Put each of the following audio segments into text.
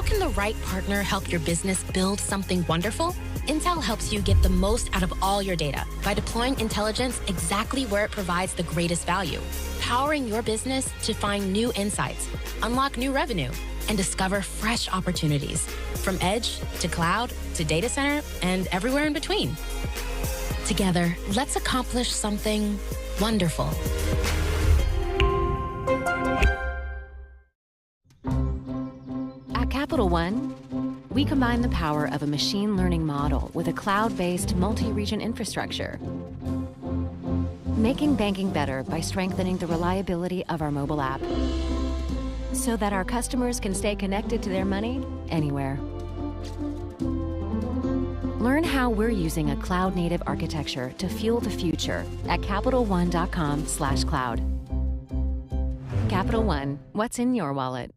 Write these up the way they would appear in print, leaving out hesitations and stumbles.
can the right partner help your business build something wonderful? Intel helps you get the most out of all your data by deploying intelligence exactly where it provides the greatest value, powering your business to find new insights, unlock new revenue, and discover fresh opportunities from edge to cloud to data center and everywhere in between. Together, let's accomplish something wonderful. At Capital One, we combine the power of a machine learning model with a cloud-based multi-region infrastructure, making banking better by strengthening the reliability of our mobile app so that our customers can stay connected to their money anywhere. Learn how we're using a cloud-native architecture to fuel the future at CapitalOne.com/cloud. Capital One, what's in your wallet?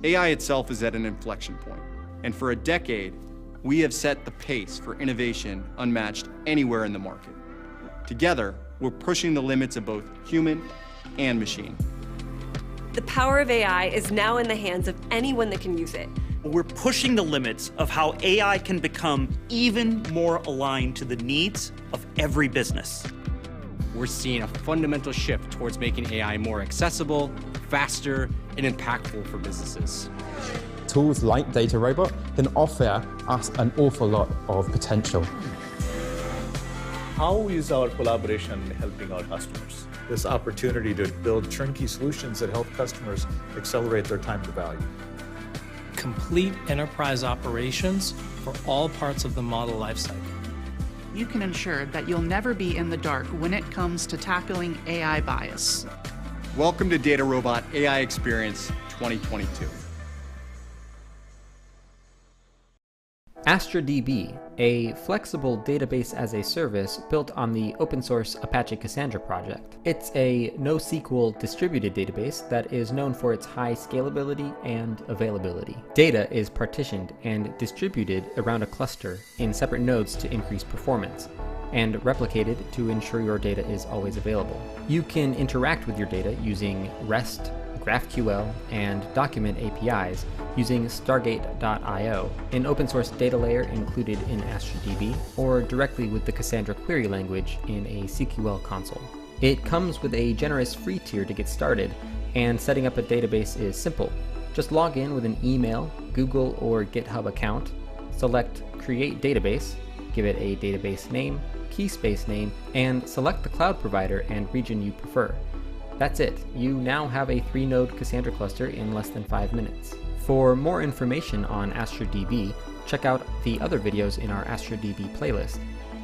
AI itself is at an inflection point, and for a decade, we have set the pace for innovation unmatched anywhere in the market. Together, we're pushing the limits of both human and machine. The power of AI is now in the hands of anyone that can use it. We're pushing the limits of how AI can become even more aligned to the needs of every business. We're seeing a fundamental shift towards making AI more accessible, faster, and impactful for businesses. Tools like Data Robot can offer us an awful lot of potential. How is our collaboration helping our customers? This opportunity to build turnkey solutions that help customers accelerate their time to value. Complete enterprise operations for all parts of the model lifecycle. You can ensure that you'll never be in the dark when it comes to tackling AI bias. Welcome to Data Robot AI Experience 2022. AstraDB, a flexible database as a service built on the open source Apache Cassandra project. It's a NoSQL distributed database that is known for its high scalability and availability. Data is partitioned and distributed around a cluster in separate nodes to increase performance. and replicated to ensure your data is always available. You can interact with your data using REST, GraphQL, and document APIs using Stargate.io, an open source data layer included in AstraDB, or directly with the Cassandra query language in a CQL console. It comes with a generous free tier to get started, and setting up a database is simple. Just log in with an email, Google or GitHub account, select Create Database, give it a database name, key space name, and select the cloud provider and region you prefer. That's it. You now have a 3-node Cassandra cluster in less than 5 minutes. For more information on AstraDB, check out the other videos in our AstraDB playlist.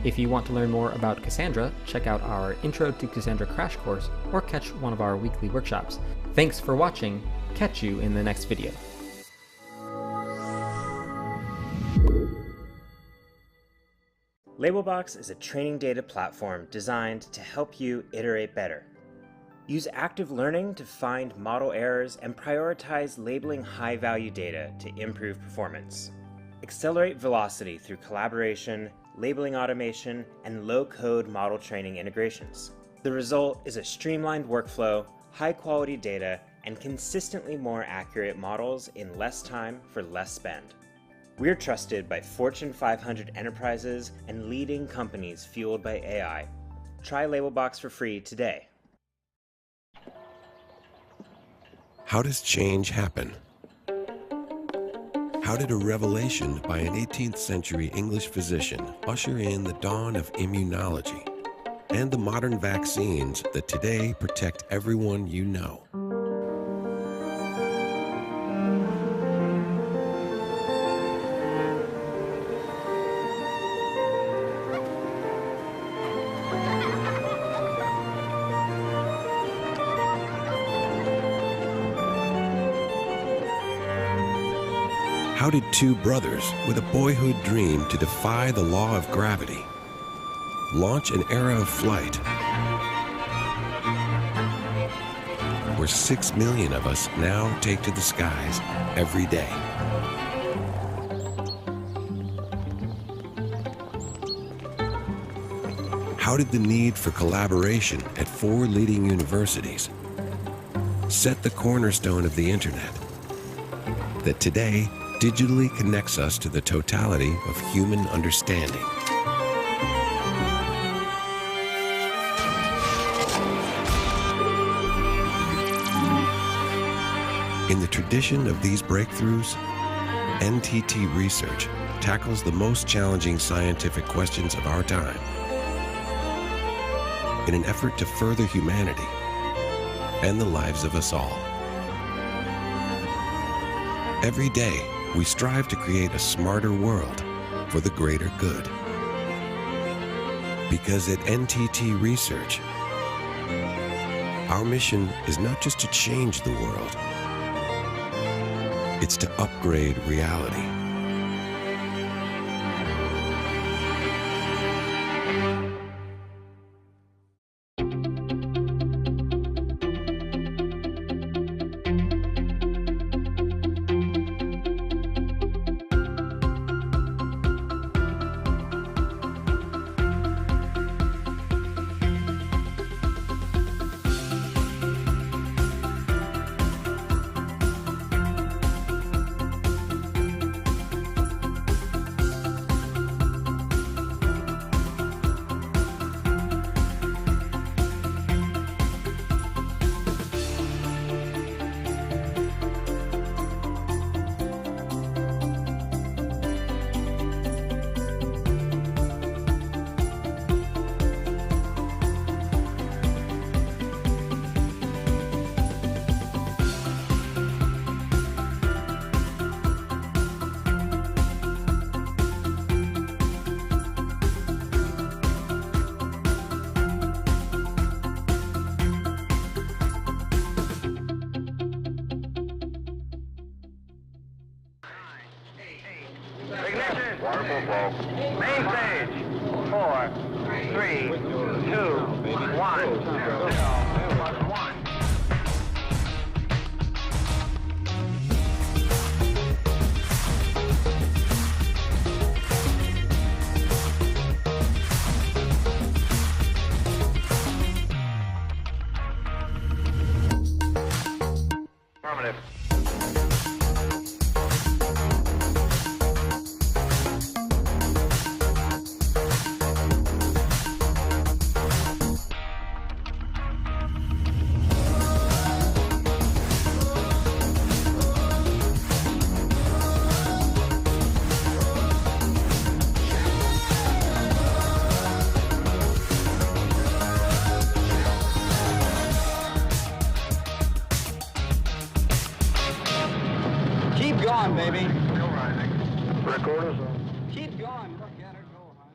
If you want to learn more about Cassandra, check out our Intro to Cassandra crash course or catch one of our weekly workshops. Thanks for watching. Catch you in the next video. Labelbox is a training data platform designed to help you iterate better. Use active learning to find model errors and prioritize labeling high-value data to improve performance. Accelerate velocity through collaboration, labeling automation, and low-code model training integrations. The result is a streamlined workflow, high-quality data, and consistently more accurate models in less time for less spend. We're trusted by Fortune 500 enterprises and leading companies fueled by AI. Try Labelbox for free today. How does change happen? How did a revelation by an 18th century English physician usher in the dawn of immunology and the modern vaccines that today protect everyone you know? How did two brothers with a boyhood dream to defy the law of gravity launch an era of flight where 6 million of us now take to the skies every day? How did the need for collaboration at 4 leading universities set the cornerstone of the internet that today digitally connects us to the totality of human understanding? In the tradition of these breakthroughs, NTT Research tackles the most challenging scientific questions of our time in an effort to further humanity and the lives of us all. Every day, we strive to create a smarter world for the greater good. Because at NTT Research, our mission is not just to change the world, it's to upgrade reality. Main stage. 4, 3, 2, 1. 1. Keep going. Look at her go, hon.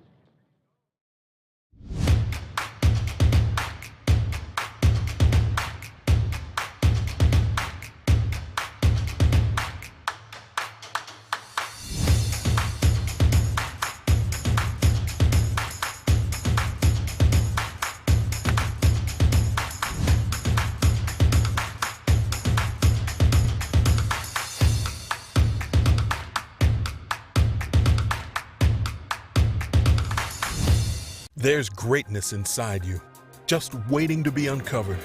There's greatness inside you, just waiting to be uncovered.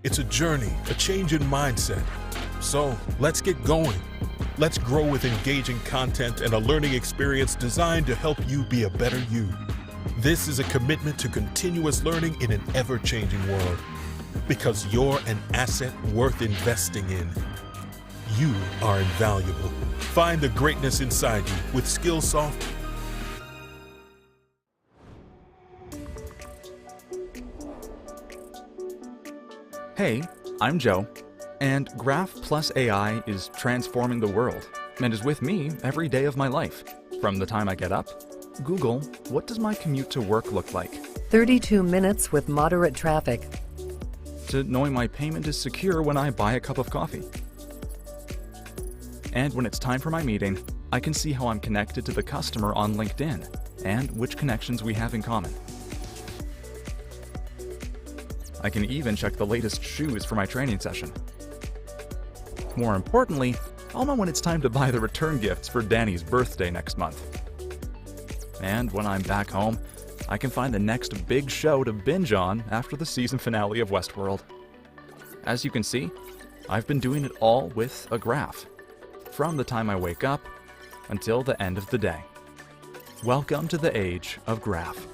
It's a journey, a change in mindset. So let's get going. Let's grow with engaging content and a learning experience designed to help you be a better you. This is a commitment to continuous learning in an ever-changing world. Because you're an asset worth investing in. You are invaluable. Find the greatness inside you with Skillsoft. Hey, I'm Joe, and Graph plus AI is transforming the world and is with me every day of my life. From the time I get up, Google, what does my commute to work look like? 32 minutes with moderate traffic. To knowing my payment is secure when I buy a cup of coffee. And when it's time for my meeting, I can see how I'm connected to the customer on LinkedIn and which connections we have in common. I can even check the latest shoes for my training session. More importantly, I'll know when it's time to buy the return gifts for Danny's birthday next month. And when I'm back home, I can find the next big show to binge on after the season finale of Westworld. As you can see, I've been doing it all with a graph, from the time I wake up until the end of the day. Welcome to the age of graph.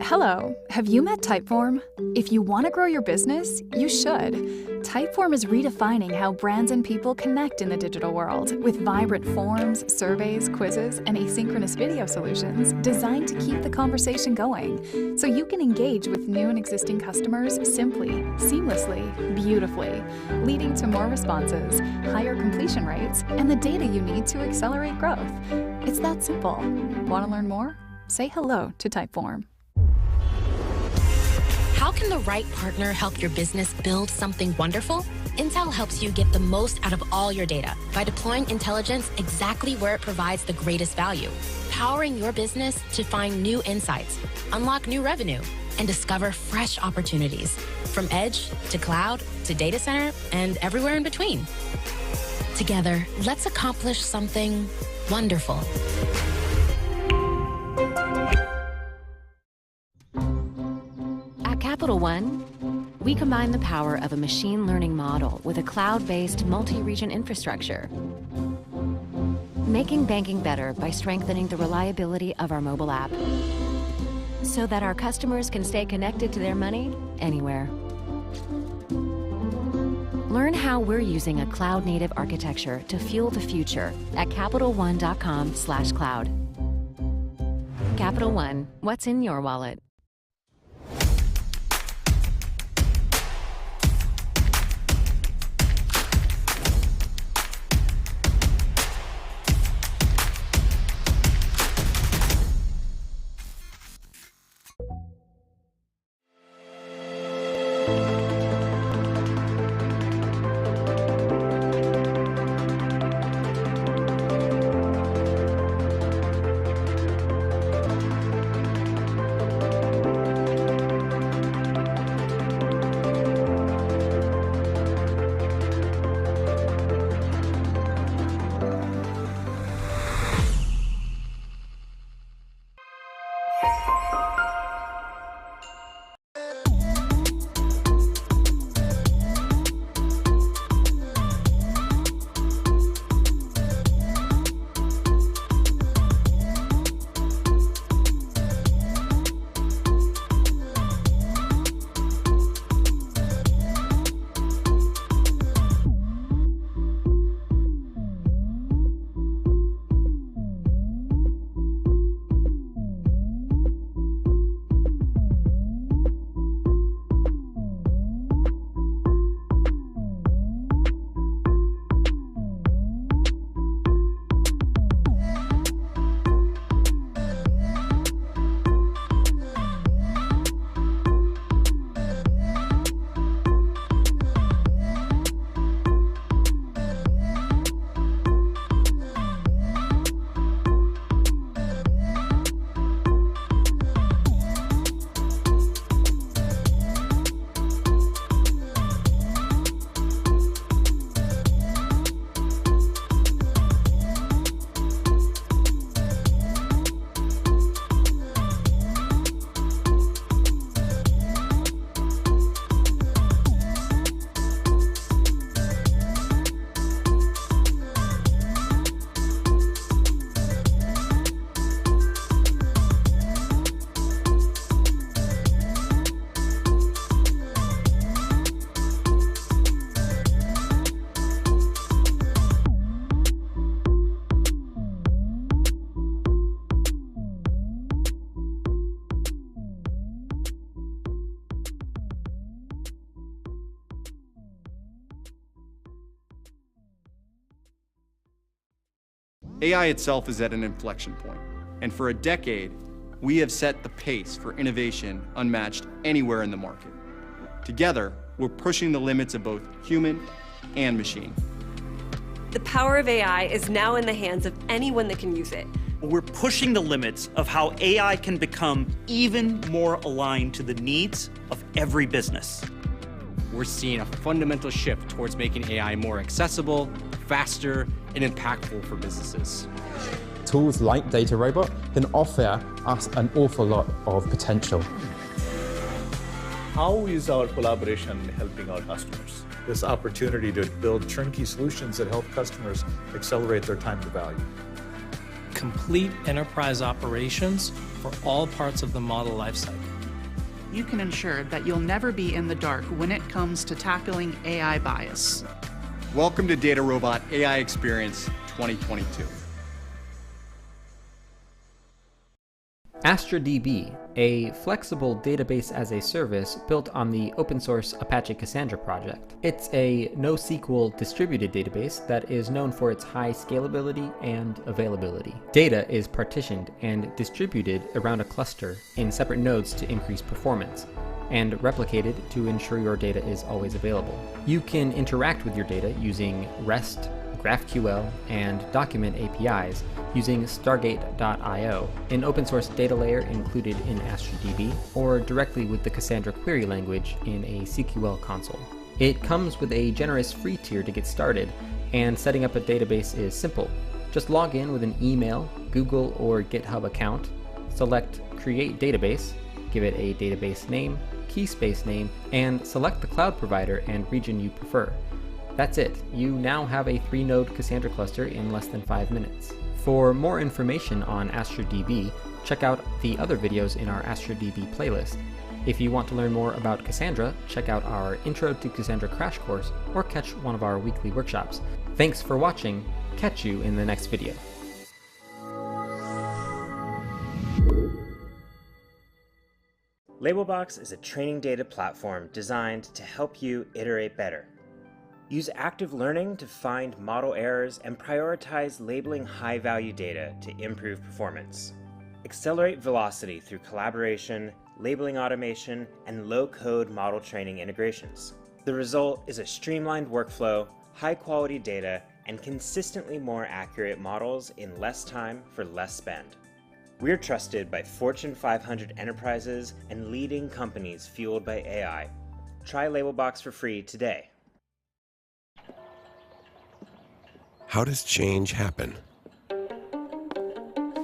Hello, have you met Typeform? If you want to grow your business, you should. Typeform is redefining how brands and people connect in the digital world with vibrant forms, surveys, quizzes, and asynchronous video solutions designed to keep the conversation going so you can engage with new and existing customers simply, seamlessly, beautifully, leading to more responses, higher completion rates, and the data you need to accelerate growth. It's that simple. Want to learn more? Say hello to Typeform. How can the right partner help your business build something wonderful? Intel helps you get the most out of all your data by deploying intelligence exactly where it provides the greatest value, powering your business to find new insights, unlock new revenue, and discover fresh opportunities, from edge to cloud to data center and everywhere in between. Together, let's accomplish something wonderful. Capital One, we combine the power of a machine learning model with a cloud-based multi-region infrastructure, making banking better by strengthening the reliability of our mobile app so that our customers can stay connected to their money anywhere. Learn how we're using a cloud-native architecture to fuel the future at CapitalOne.com/cloud. Capital One, what's in your wallet? AI itself is at an inflection point, and for a decade, we have set the pace for innovation unmatched anywhere in the market. Together, we're pushing the limits of both human and machine. The power of AI is now in the hands of anyone that can use it. We're pushing the limits of how AI can become even more aligned to the needs of every business. We're seeing a fundamental shift towards making AI more accessible, faster, and impactful for businesses. Tools like DataRobot can offer us an awful lot of potential. How is our collaboration helping our customers? This opportunity to build turnkey solutions that help customers accelerate their time to value. Complete enterprise operations for all parts of the model lifecycle. You can ensure that you'll never be in the dark when it comes to tackling AI bias. Welcome to DataRobot AI Experience 2022. AstraDB, a flexible database as a service built on the open source Apache Cassandra project. It's a NoSQL distributed database that is known for its high scalability and availability. Data is partitioned and distributed around a cluster in separate nodes to increase performance, and replicated to ensure your data is always available. You can interact with your data using REST, GraphQL, and document APIs using Stargate.io, an open source data layer included in AstraDB, or directly with the Cassandra query language in a CQL console. It comes with a generous free tier to get started, and setting up a database is simple. Just log in with an email, Google or GitHub account, select Create Database, give it a database name, key space name, and select the cloud provider and region you prefer. That's it. You now have a 3-node Cassandra cluster in less than 5 minutes. For more information on AstraDB, check out the other videos in our AstraDB playlist. If you want to learn more about Cassandra, check out our Intro to Cassandra crash course or catch one of our weekly workshops. Thanks for watching. Catch you in the next video. Labelbox is a training data platform designed to help you iterate better. Use active learning to find model errors and prioritize labeling high-value data to improve performance. Accelerate velocity through collaboration, labeling automation, and low-code model training integrations. The result is a streamlined workflow, high-quality data, and consistently more accurate models in less time for less spend. We're trusted by Fortune 500 enterprises and leading companies fueled by AI. Try Labelbox for free today. How does change happen?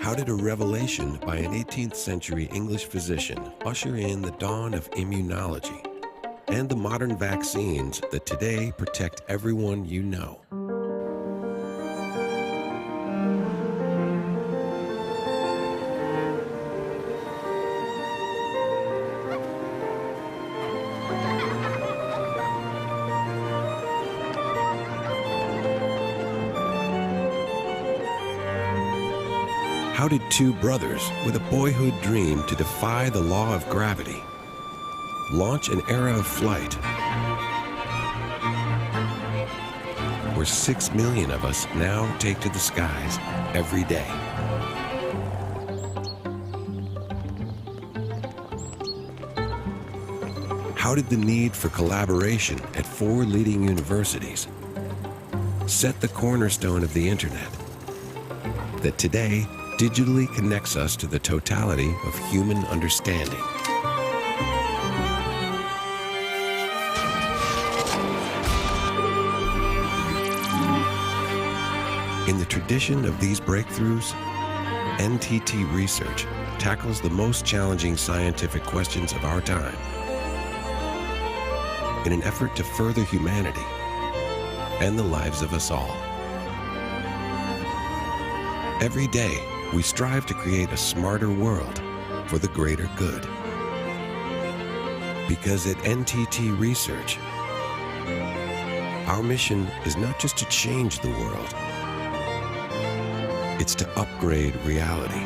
How did a revelation by an 18th century English physician usher in the dawn of immunology and the modern vaccines that today protect everyone you know? How did two brothers with a boyhood dream to defy the law of gravity launch an era of flight where 6 million of us now take to the skies every day? How did the need for collaboration at 4 leading universities set the cornerstone of the internet that today digitally connects us to the totality of human understanding? In the tradition of these breakthroughs, NTT Research tackles the most challenging scientific questions of our time in an effort to further humanity and the lives of us all. Every day, we strive to create a smarter world for the greater good. Because at NTT Research, our mission is not just to change the world, it's to upgrade reality.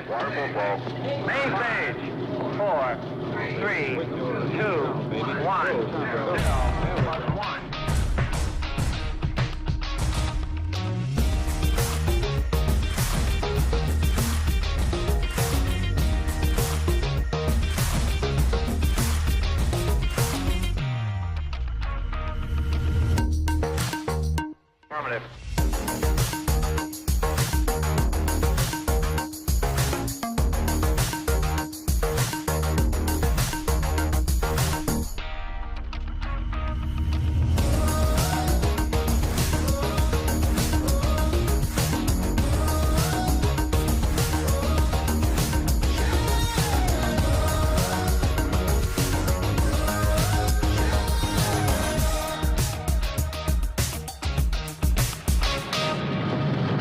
Water flow. Main stage. 4, 3, 2, 1. 0. Affirmative.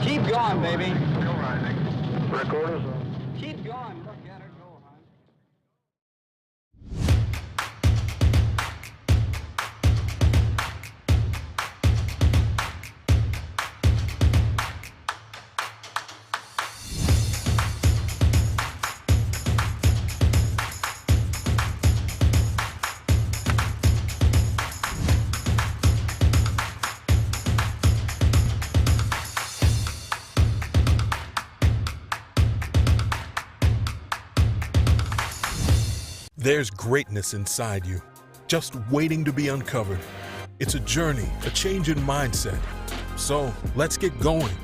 Keep going, baby. Still rising. Recorders. Keep going. Look at her go, hon. There's greatness inside you, just waiting to be uncovered. It's a journey, a change in mindset. So let's get going.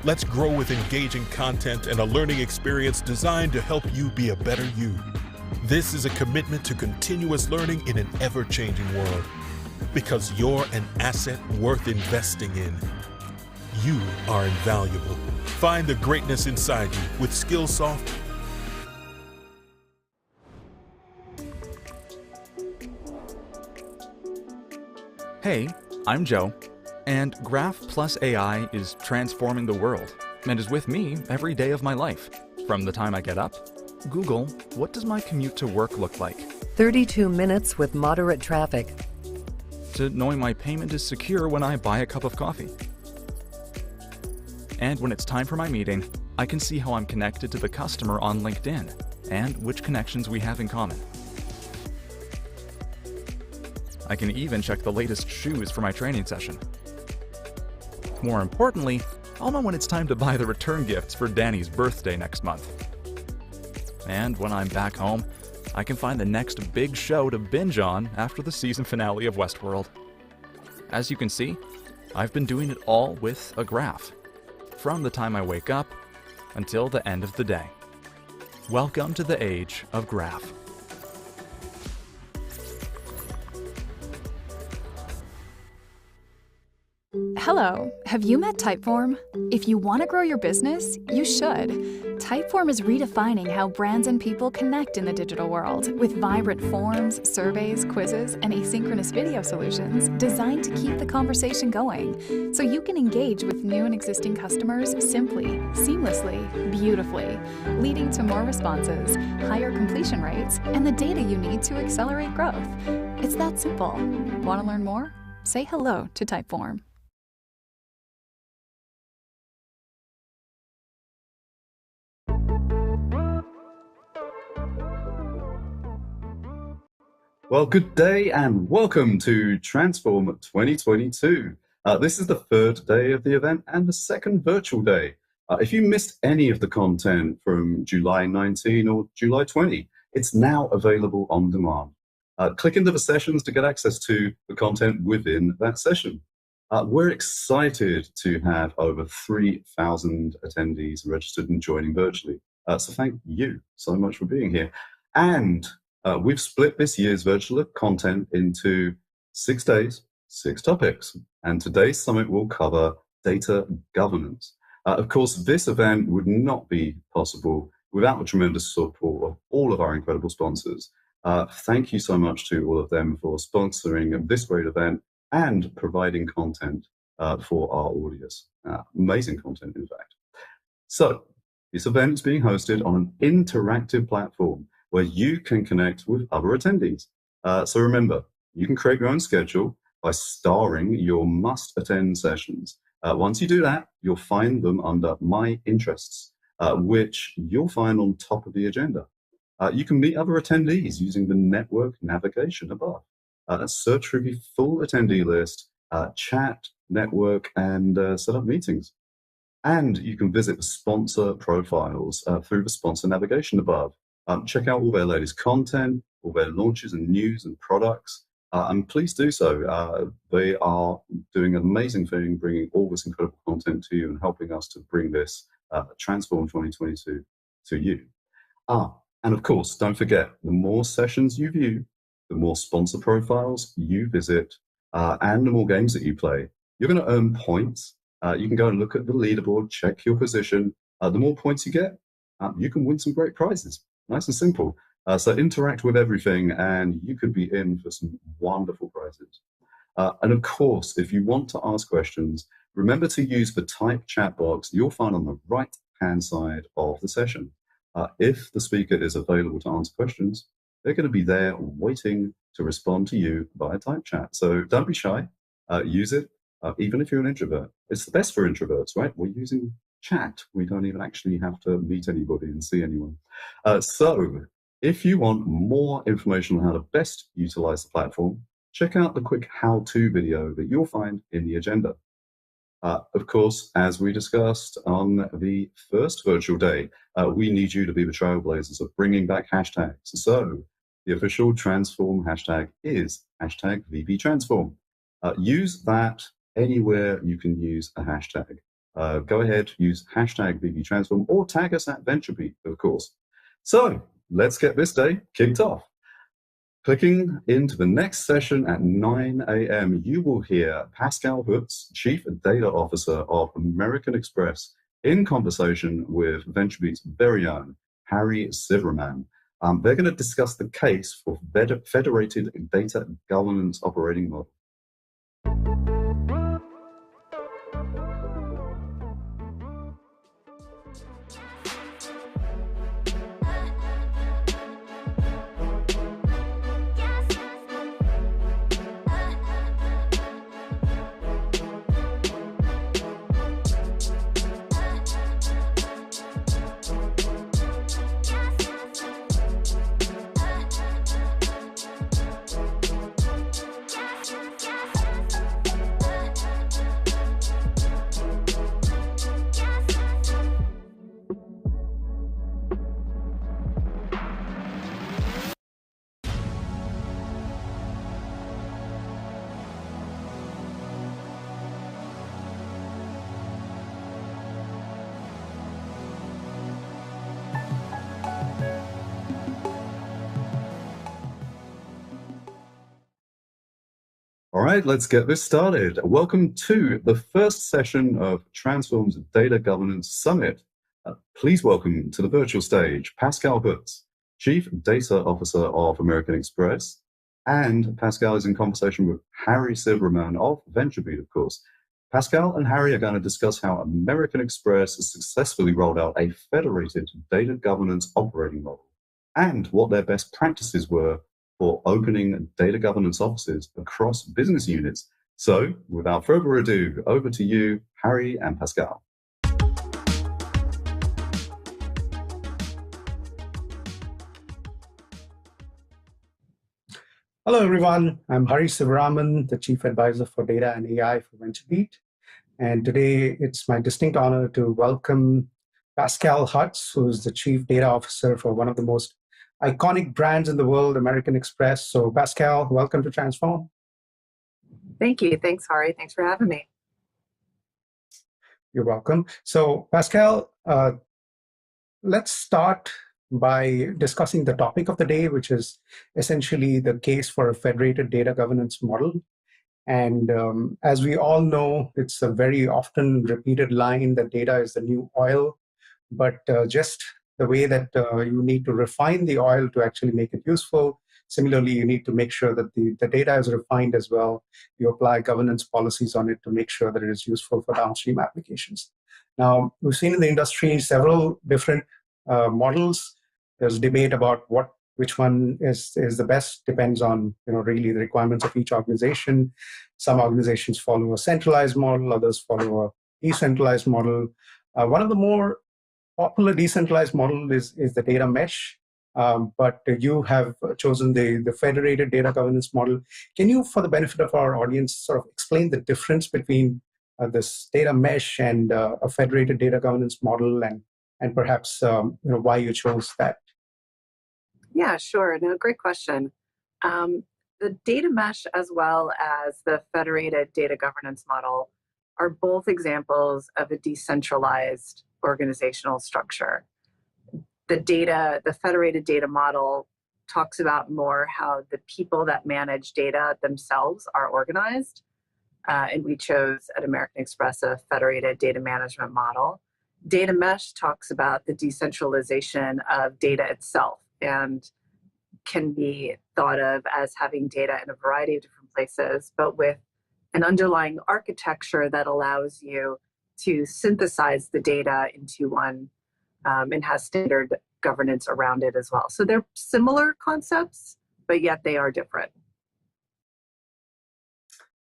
Let's grow with engaging content and a learning experience designed to help you be a better you. This is a commitment to continuous learning in an ever-changing world. Because you're an asset worth investing in. You are invaluable. Find the greatness inside you with Skillsoft. Hey, I'm Joe, and Graph plus AI is transforming the world and is with me every day of my life. From the time I get up, Google, what does my commute to work look like? 32 minutes with moderate traffic. To knowing my payment is secure when I buy a cup of coffee. And when it's time for my meeting, I can see how I'm connected to the customer on LinkedIn and which connections we have in common. I can even check the latest shoes for my training session. More importantly, I'll know when it's time to buy the return gifts for Danny's birthday next month. And when I'm back home, I can find the next big show to binge on after the season finale of Westworld. As you can see, I've been doing it all with a graph, from the time I wake up until the end of the day. Welcome to the age of graph. Hello, have you met Typeform? If you want to grow your business, you should. Typeform is redefining how brands and people connect in the digital world with vibrant forms, surveys, quizzes, and asynchronous video solutions designed to keep the conversation going so you can engage with new and existing customers simply, seamlessly, beautifully, leading to more responses, higher completion rates, and the data you need to accelerate growth. It's that simple. Want to learn more? Say hello to Typeform. Well, good day and welcome to Transform 2022. This is the third day of the event and the second virtual day. If you missed any of the content from July 19 or July 20, it's now available on demand. Click into the sessions to get access to the content within that session. We're excited to have over 3,000 attendees registered and joining virtually. So thank you so much for being here. And we've split this year's virtual content into 6 days, 6 topics, and today's summit will cover data governance. Of course, this event would not be possible without the tremendous support of all of our incredible sponsors. Thank you so much to all of them for sponsoring this great event and providing content for our audience. Amazing content, in fact. So, this event is being hosted on an interactive platform where you can connect with other attendees. So remember, you can create your own schedule by starring your must-attend sessions. Once you do that, you'll find them under My Interests. which you'll find on top of the agenda. You can meet other attendees using the network navigation above. Search for the full attendee list, chat, network, and set up meetings. And you can visit the sponsor profiles through the sponsor navigation above. Check out all their latest content, all their launches and news and products. And please do so. They are doing an amazing thing, bringing all this incredible content to you and helping us to bring this Transform 2022 to you. And of course, don't forget, the more sessions you view, the more sponsor profiles you visit, and the more games that you play, you're going to earn points. You can go and look at the leaderboard, check your position. The more points you get, you can win some great prizes. Nice and simple. So interact with everything and you could be in for some wonderful prizes. And of course, if you want to ask questions, remember to use the type chat box you'll find on the right-hand side of the session. If the speaker is available to answer questions, they're going to be there waiting to respond to you via type chat. So don't be shy. Use it, even if you're an introvert. It's the best for introverts, right? We're using chat. We don't even actually have to meet anybody and see anyone. So if you want more information on how to best utilize the platform, check out the quick how-to video that you'll find in the agenda. Of course, as we discussed on the first virtual day, we need you to be the trailblazers of bringing back hashtags. So the official Transform hashtag is hashtag VBTransform. Use that anywhere you can use a hashtag. Go ahead, use hashtag VBTransform or tag us at VentureBeat, of course. So let's get this day kicked off. Clicking into the next session at 9 a.m., you will hear Pascal Hutz, Chief Data Officer of American Express, in conversation with VentureBeat's very own Harry Silverman. They're going to discuss the case for federated data governance operating model. All right, let's get this started. Welcome to the first session of Transform's Data Governance Summit. Please welcome to the virtual stage Pascal Hutz, Chief Data Officer of American Express, and Pascal is in conversation with Harry Silverman of VentureBeat, of course. Pascal and Harry are going to discuss how American Express has successfully rolled out a federated data governance operating model and what their best practices were for opening data governance offices across business units. So, without further ado, over to you, Harry and Pascal. Hello, everyone. I'm Hari Sivaraman, the Chief Advisor for Data and AI for VentureBeat. And today, it's my distinct honor to welcome Pascal Hutz, who's the Chief Data Officer for one of the most iconic brands in the world, American Express. So Pascal, welcome to Transform. Thank you. Thanks, Hari. Thanks for having me. You're welcome. So Pascal, let's start by discussing the topic of the day, which is essentially the case for a federated data governance model. And as we all know, it's a very often repeated line that data is the new oil, but just the way that you need to refine the oil to actually make it useful. Similarly, you need to make sure that the data is refined as well. You apply governance policies on it to make sure that it is useful for downstream applications. Now, we've seen in the industry several different models. There's debate about which one is the best. Depends on really the requirements of each organization. Some organizations follow a centralized model, others follow a decentralized model. One of the more popular decentralized model is the data mesh, but you have chosen the federated data governance model. Can you, for the benefit of our audience, sort of explain the difference between this data mesh and a federated data governance model, and perhaps why you chose that? Yeah, sure. No, great question. The data mesh as well as the federated data governance model are both examples of a decentralized organizational structure. The federated data model talks about more how the people that manage data themselves are organized. And we chose at American Express a federated data management model. Data mesh talks about the decentralization of data itself and can be thought of as having data in a variety of different places, but with an underlying architecture that allows you to synthesize the data into one and has standard governance around it as well. So they're similar concepts, but yet they are different.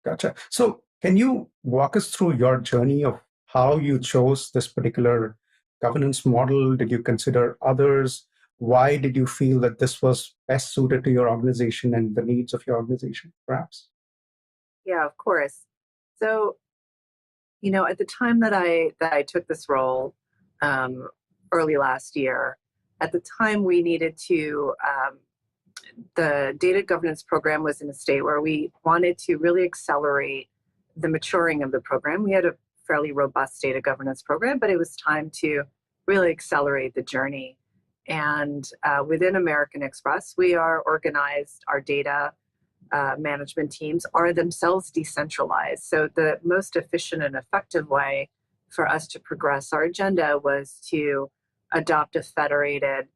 Gotcha. So can you walk us through your journey of how you chose this particular governance model? Did you consider others? Why did you feel that this was best suited to your organization and the needs of your organization, perhaps? Yeah, of course. So, at the time that I took this role early last year, at the time we needed to, the data governance program was in a state where we wanted to really accelerate the maturing of the program. We had a fairly robust data governance program, but it was time to really accelerate the journey. And within American Express, we are organized, our data management teams are themselves decentralized. So the most efficient and effective way for us to progress our agenda was to adopt a federated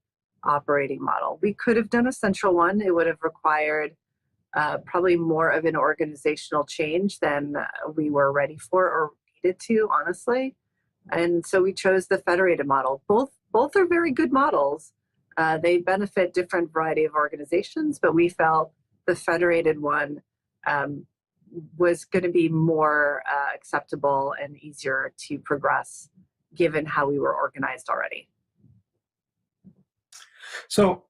operating model. We could have done a central one. It would have required probably more of an organizational change than we were ready for or needed to, honestly. And so we chose the federated model. Both are very good models. They benefit different variety of organizations, but we felt the federated one was going to be more acceptable and easier to progress given how we were organized already. So,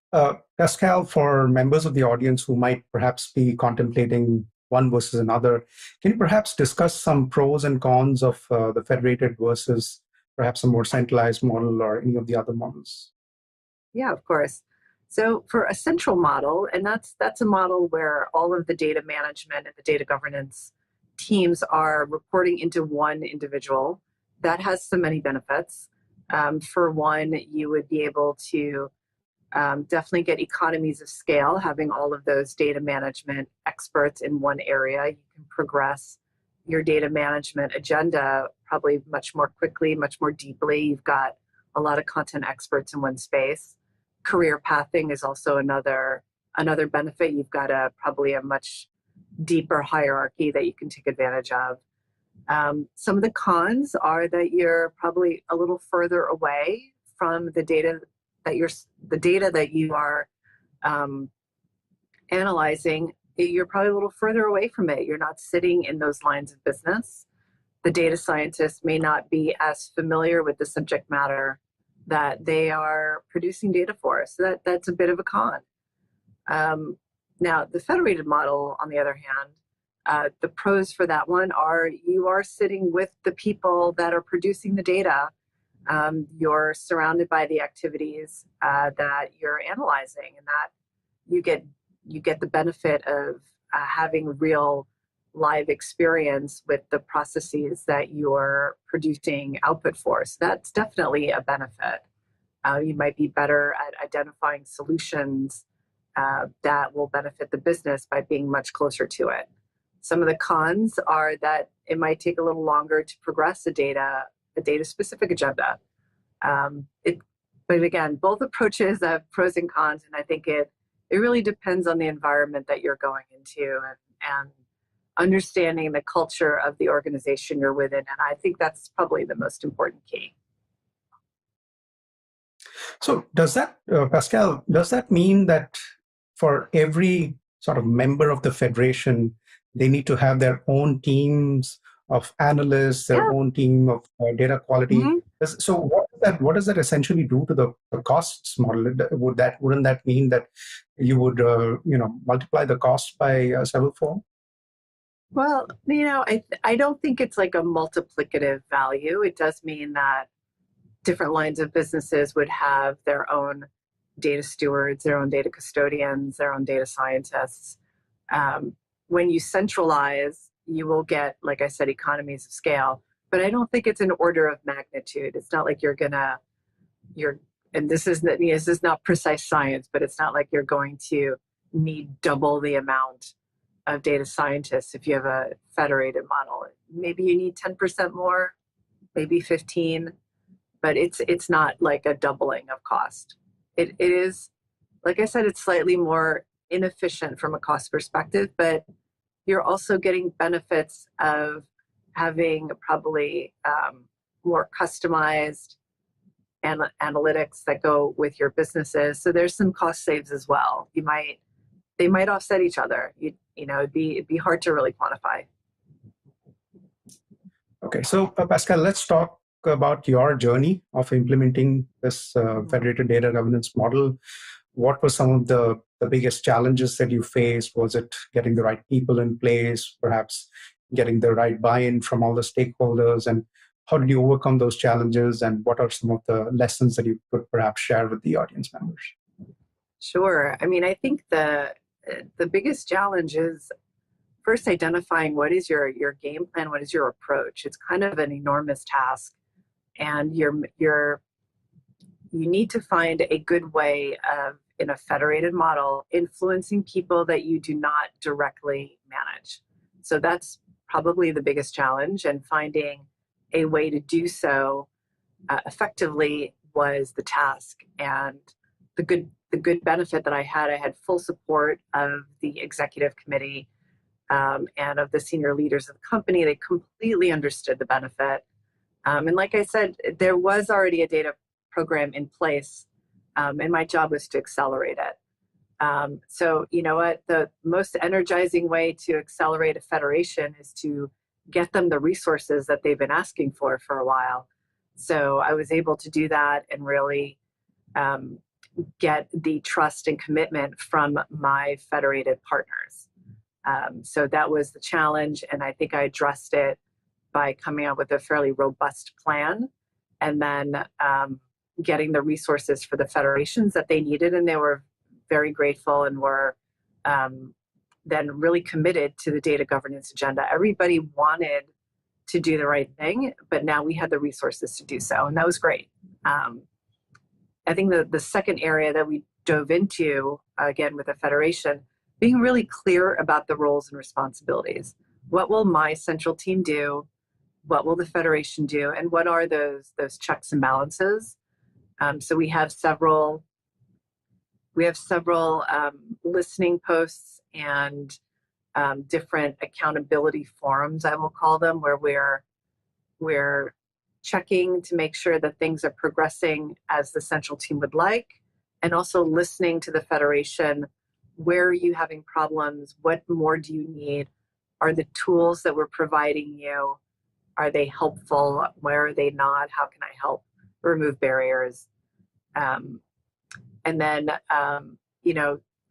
Pascal, for members of the audience who might perhaps be contemplating one versus another, can you perhaps discuss some pros and cons of the federated versus perhaps a more centralized model or any of the other models? Yeah, of course. So for a central model, and that's a model where all of the data management and the data governance teams are reporting into one individual, that has so many benefits. For one, you would be able to definitely get economies of scale, having all of those data management experts in one area. You can progress your data management agenda probably much more quickly, much more deeply. You've got a lot of content experts in one space. Career pathing is also another benefit. You've got probably a much deeper hierarchy that you can take advantage of. Some of the cons are that you're probably a little further away from the data that you are analyzing. You're probably a little further away from it. You're not sitting in those lines of business. The data scientists may not be as familiar with the subject matter that they are producing data for. So that's a bit of a con. Now, the federated model, on the other hand, the pros for that one are you are sitting with the people that are producing the data. You're surrounded by the activities that you're analyzing, and that you get the benefit of having real live experience with the processes that you're producing output for. So that's definitely a benefit. You might be better at identifying solutions that will benefit the business by being much closer to it. Some of the cons are that it might take a little longer to progress a data-specific agenda. But again, both approaches have pros and cons, and I think it really depends on the environment that you're going into and understanding the culture of the organization you're within. And I think that's probably the most important key. So does that, Pascal, does that mean that for every sort of member of the federation, they need to have their own teams of analysts, their own team of data quality? So What does that essentially do to the costs model? Wouldn't that mean that you would multiply the cost by several fold? Well, I don't think it's like a multiplicative value. It does mean that different lines of businesses would have their own data stewards, their own data custodians, their own data scientists. When you centralize, you will get, like I said, economies of scale. But I don't think it's an order of magnitude. It's not like and this is not precise science, but it's not like you're going to need double the amount of data scientists if you have a federated model. Maybe you need 10% more, maybe 15, but it's not like a doubling of cost. It is, like I said, it's slightly more inefficient from a cost perspective, but you're also getting benefits of having probably more customized analytics that go with your businesses. So there's some cost saves as well. They might offset each other. It'd be hard to really quantify. Okay, so Pascal, let's talk about your journey of implementing this federated data governance model. What were some of the biggest challenges that you faced? Was it getting the right people in place, perhaps getting the right buy-in from all the stakeholders? And how did you overcome those challenges? And what are some of the lessons that you could perhaps share with the audience members? Sure. I think the biggest challenge is first identifying what is your game plan, what is your approach. It's kind of an enormous task, and you need to find a good way of, in a federated model, influencing people that you do not directly manage. So that's probably the biggest challenge, and finding a way to do so effectively was the task. And the good benefit that I had full support of the executive committee and of the senior leaders of the company. They completely understood the benefit. And like I said, there was already a data program in place, and my job was to accelerate it. So you know what? The most energizing way to accelerate a federation is to get them the resources that they've been asking for a while. So I was able to do that and really get the trust and commitment from my federated partners. So that was the challenge, and I think I addressed it by coming up with a fairly robust plan, and then getting the resources for the federations that they needed, and they were very grateful and were then really committed to the data governance agenda. Everybody wanted to do the right thing, but now we had the resources to do so, and that was great. I think the second area that we dove into, again with the federation, being really clear about the roles and responsibilities. What will my central team do? What will the federation do? And what are those checks and balances? So we have several listening posts and different accountability forums, I will call them, where we're checking to make sure that things are progressing as the central team would like, and also listening to the federation. Where are you having problems? What more do you need? Are the tools that we're providing you, are they helpful? Where are they not? How can I help remove barriers? And then,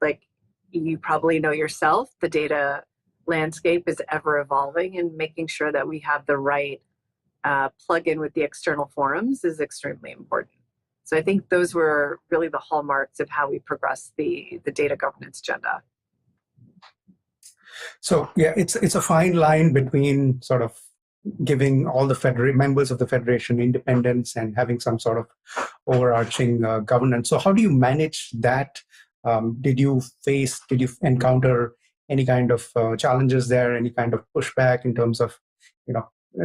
like you probably know yourself, the data landscape is ever evolving, and making sure that we have the right plug-in with the external forums is extremely important. So I think those were really the hallmarks of how we progressed the data governance agenda. So yeah, it's a fine line between sort of giving all the members of the federation independence and having some sort of overarching governance. So how do you manage that? Did you encounter any kind of challenges there, any kind of pushback in terms of,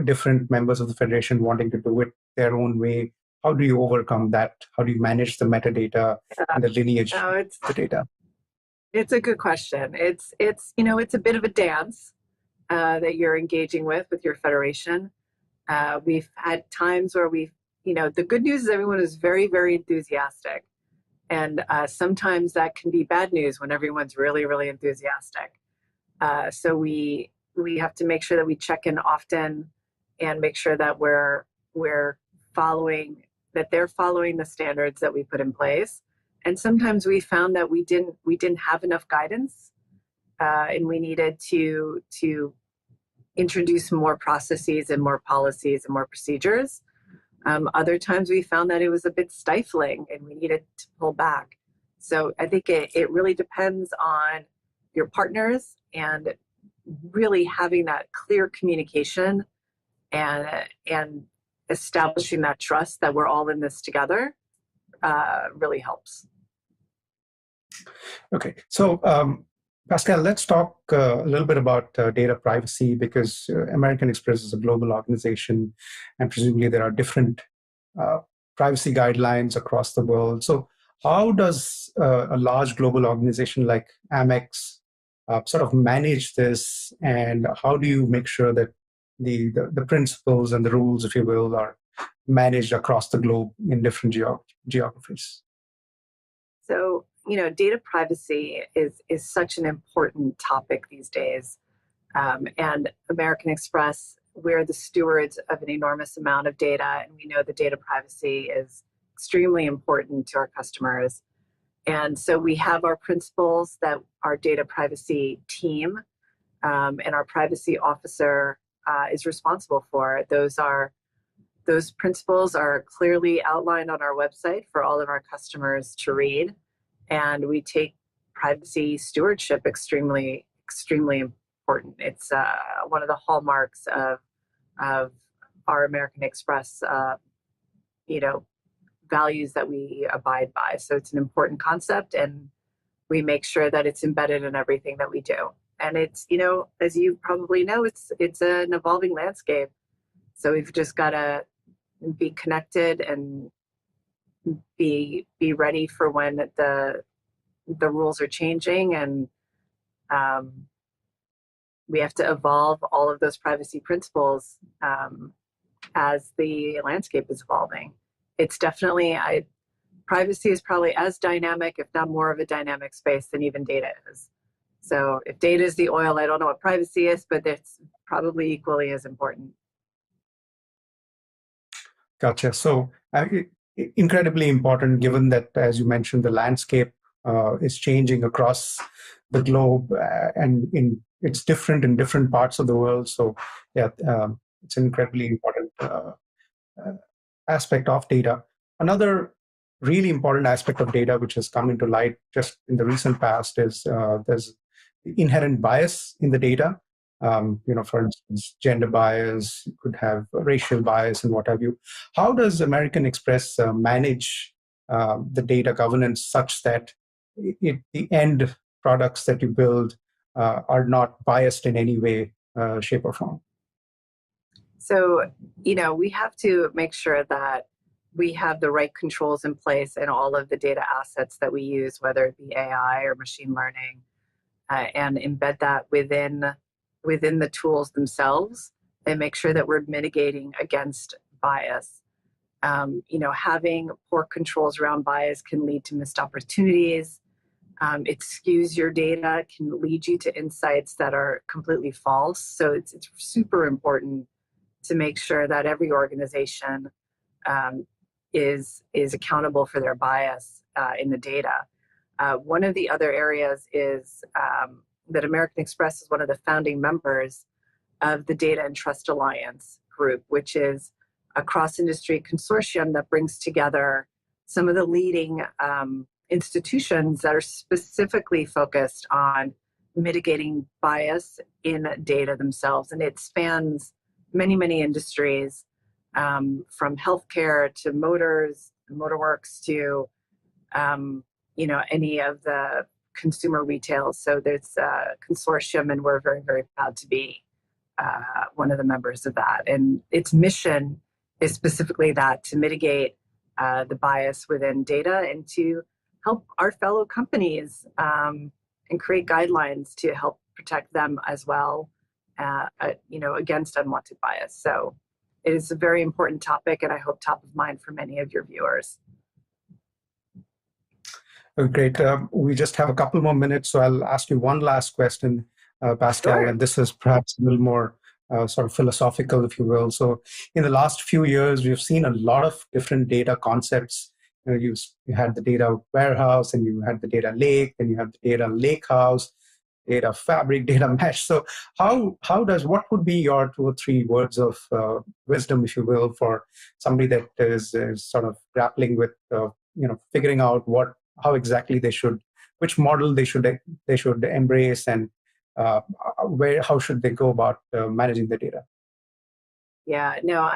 different members of the federation wanting to do it their own way? How do you overcome that? How do you manage the metadata and the lineage of the data? It's a good question. It's a bit of a dance that you're engaging with your federation. We've had times where the good news is everyone is very, very enthusiastic. And sometimes that can be bad news when everyone's really, really enthusiastic. So we have to make sure that we check in often and make sure that we're following that they're following the standards that we put in place. And sometimes we found that we didn't have enough guidance, and we needed to introduce more processes and more policies and more procedures. Other times we found that it was a bit stifling and we needed to pull back. So I think it really depends on your partners and really having that clear communication and establishing that trust that we're all in this together really helps. Okay, so Pascal, let's talk a little bit about data privacy, because American Express is a global organization, and presumably there are different privacy guidelines across the world. So how does a large global organization like Amex sort of manage this, and how do you make sure that the principles and the rules, if you will, are managed across the globe in different geographies? So, data privacy is such an important topic these days. And American Express, we're the stewards of an enormous amount of data, and we know the data privacy is extremely important to our customers. And so we have our principles that our data privacy team and our privacy officer is responsible for. Those principles are clearly outlined on our website for all of our customers to read. And we take privacy stewardship extremely, extremely important. It's one of the hallmarks of our American Express, values that we abide by. So it's an important concept, and we make sure that it's embedded in everything that we do. And it's, as you probably know, it's an evolving landscape. So we've just got to be connected and be ready for when the rules are changing, and we have to evolve all of those privacy principles as the landscape is evolving. It's definitely, privacy is probably as dynamic, if not more of a dynamic space than even data is. So if data is the oil, I don't know what privacy is, but it's probably equally as important. Gotcha. So incredibly important, given that, as you mentioned, the landscape is changing across the globe, and it's different in different parts of the world. So yeah, it's an incredibly important aspect of data. Another really important aspect of data, which has come into light just in the recent past, is there's inherent bias in the data. For instance, gender bias, you could have racial bias and what have you. How does American Express manage the data governance such that the end products that you build are not biased in any way, shape, or form? So, we have to make sure that we have the right controls in place in all of the data assets that we use, whether it be AI or machine learning, and embed that within the tools themselves, and make sure that we're mitigating against bias. Having poor controls around bias can lead to missed opportunities. It skews your data, can lead you to insights that are completely false. So it's super important to make sure that every organization is accountable for their bias in the data. One of the other areas is that American Express is one of the founding members of the Data and Trust Alliance group, which is a cross-industry consortium that brings together some of the leading institutions that are specifically focused on mitigating bias in data themselves. And it spans many, many industries, from healthcare to motorworks to, any of the consumer retail. So there's a consortium, and we're very, very proud to be one of the members of that. And its mission is specifically that, to mitigate the bias within data and to help our fellow companies and create guidelines to help protect them as well, against unwanted bias. So it is a very important topic, and I hope top of mind for many of your viewers. Oh, great. We just have a couple more minutes, so I'll ask you one last question, Pascal, Sure. and this is perhaps a little more sort of philosophical, if you will. So in the last few years, we've seen a lot of different data concepts. You had the data warehouse, and you had the data lake, and you have the data lake house, data fabric, data mesh. So what would be your 2 or 3 words of wisdom, if you will, for somebody that is sort of grappling with figuring out how exactly which model they should embrace, and how should they go about managing the data? Yeah, no,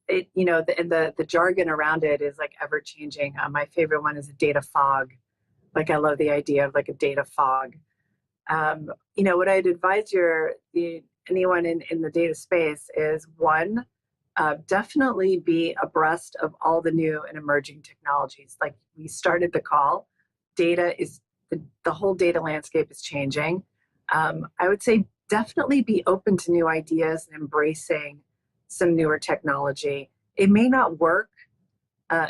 the jargon around it is like ever changing. My favorite one is a data fog. Like, I love the idea of like a data fog. What I'd advise anyone in the data space is, one, definitely be abreast of all the new and emerging technologies. Like we started the call, the whole data landscape is changing. I would say definitely be open to new ideas and embracing some newer technology. It may not work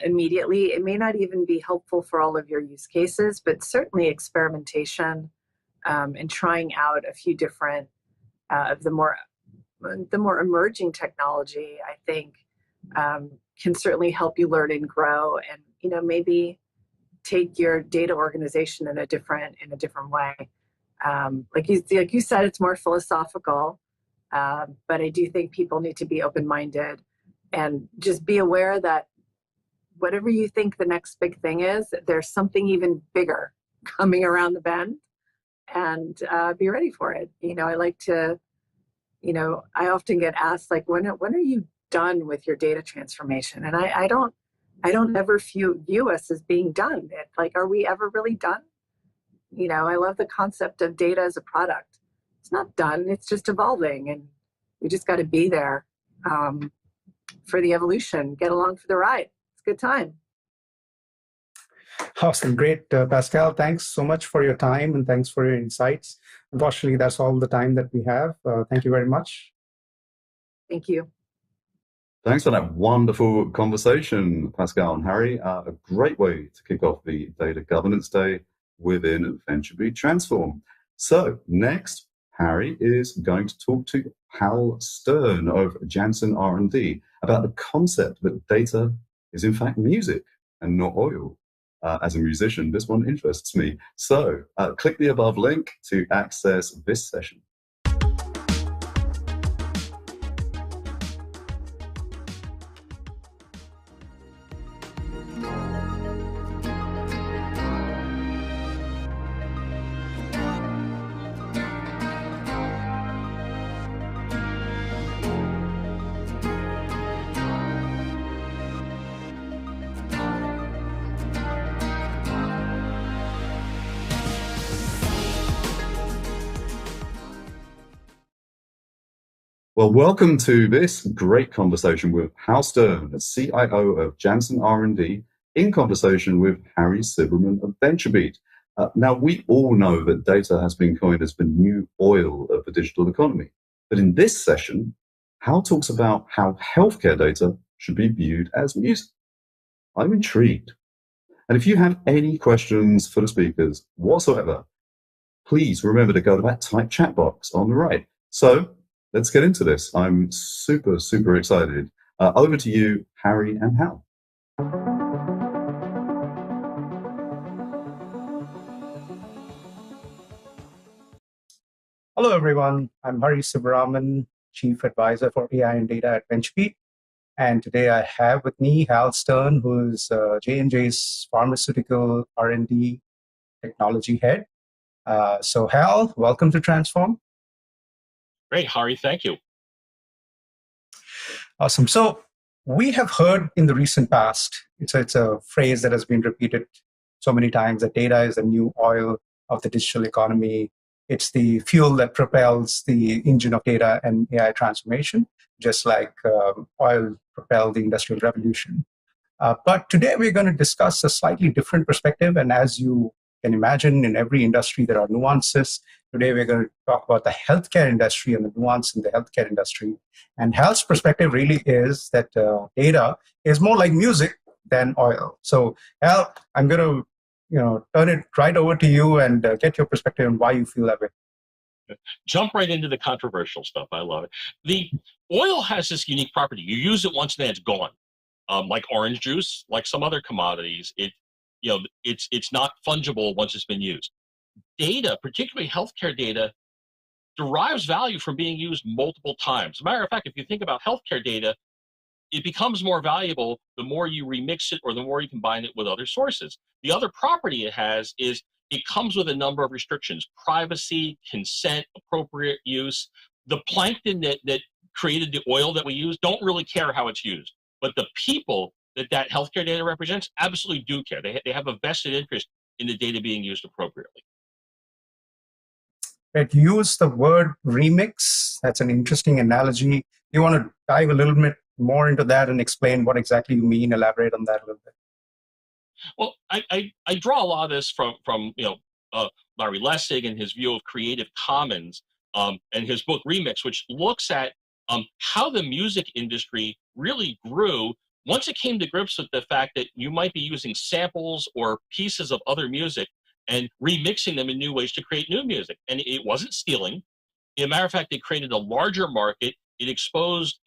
immediately. It may not even be helpful for all of your use cases, but certainly experimentation and trying out a few different of the more emerging technology, I think, can certainly help you learn and grow, and maybe take your data organization in a different way. Like you said, it's more philosophical, but I do think people need to be open-minded and just be aware that whatever you think the next big thing is, there's something even bigger coming around the bend, and be ready for it. I like to, I often get asked, like, when are you done with your data transformation? And I don't ever view us as being done. Like, are we ever really done? I love the concept of data as a product. It's not done, it's just evolving, and we just got to be there for the evolution, get along for the ride. It's a good time. Awesome. Great, Pascal. Thanks so much for your time, and thanks for your insights. Unfortunately, that's all the time that we have. Thank you very much. Thank you. Thanks for that wonderful conversation, Pascal and Harry. A great way to kick off the Data Governance Day within VentureBeat Transform. So next, Harry is going to talk to Hal Stern of Janssen R&D about the concept that data is in fact music and not oil. As a musician, this one interests me. So click the above link to access this session. Well, welcome to this great conversation with Hal Stern, the CIO of Janssen R&D, in conversation with Harry Silverman of VentureBeat. Now, we all know that data has been coined as the new oil of the digital economy. But in this session, Hal talks about how healthcare data should be viewed as music. I'm intrigued. And if you have any questions for the speakers whatsoever, please remember to go to that type chat box on the right. So let's get into this. I'm super, super excited. Over to you, Harry and Hal. Hello, everyone. I'm Hari Subramanian, Chief Advisor for AI and Data at VentureBeat. And today I have with me Hal Stern, who's J&J's Pharmaceutical R&D Technology Head. So Hal, welcome to Transform. Great, Hari, thank you. Awesome. So we have heard in the recent past, it's a phrase that has been repeated so many times, that data is the new oil of the digital economy. It's the fuel that propels the engine of data and AI transformation, just like oil propelled the Industrial Revolution. But today we're going to discuss a slightly different perspective. And as you can imagine, in every industry there are nuances. Today we're going to talk about the healthcare industry and the nuance in the healthcare industry. And Hal's perspective really is that data is more like music than oil. So Hal, I'm going to turn it right over to you and get your perspective on why you feel that way. Jump right into the controversial stuff. I love it. The oil has this unique property. You use it once and then it's gone. Like orange juice, like some other commodities, it's not fungible once it's been used. Data, particularly healthcare data, derives value from being used multiple times. As a matter of fact, if you think about healthcare data, it becomes more valuable the more you remix it or the more you combine it with other sources. The other property it has is it comes with a number of restrictions: privacy, consent, appropriate use. The plankton that created the oil that we use don't really care how it's used, but the people that healthcare data represents absolutely do care. They have a vested interest in the data being used appropriately. It used the word remix. That's an interesting analogy. You want to dive a little bit more into that and explain what exactly you mean? Elaborate on that a little bit. Well, I draw a lot of this from Larry Lessig and his view of Creative Commons, and his book Remix, which looks at how the music industry really grew once it came to grips with the fact that you might be using samples or pieces of other music and remixing them in new ways to create new music. And it wasn't stealing. As a matter of fact, it created a larger market. It exposed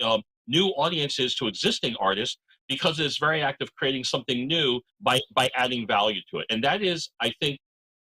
new audiences to existing artists because it's very active creating something new by adding value to it. And that is, I think,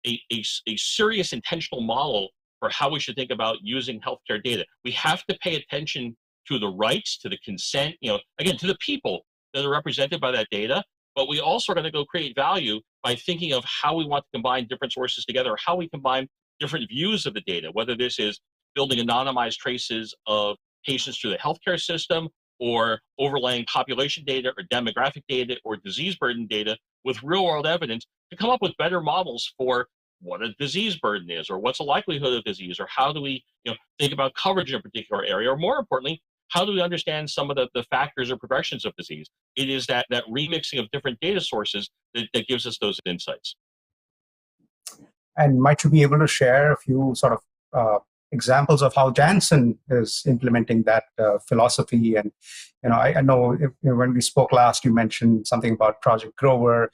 a serious intentional model for how we should think about using healthcare data. We have to pay attention to the rights, to the consent, again, to the people that are represented by that data. But we also are going to go create value by thinking of how we want to combine different sources together, or how we combine different views of the data, whether this is building anonymized traces of patients through the healthcare system, or overlaying population data or demographic data or disease burden data with real world evidence to come up with better models for what a disease burden is, or what's the likelihood of disease, or how do we think about coverage in a particular area, or more importantly, how do we understand some of the factors or progressions of disease? It is that remixing of different data sources that gives us those insights. And might you be able to share a few sort of examples of how Janssen is implementing that philosophy? And I know when we spoke last, you mentioned something about Project Grover.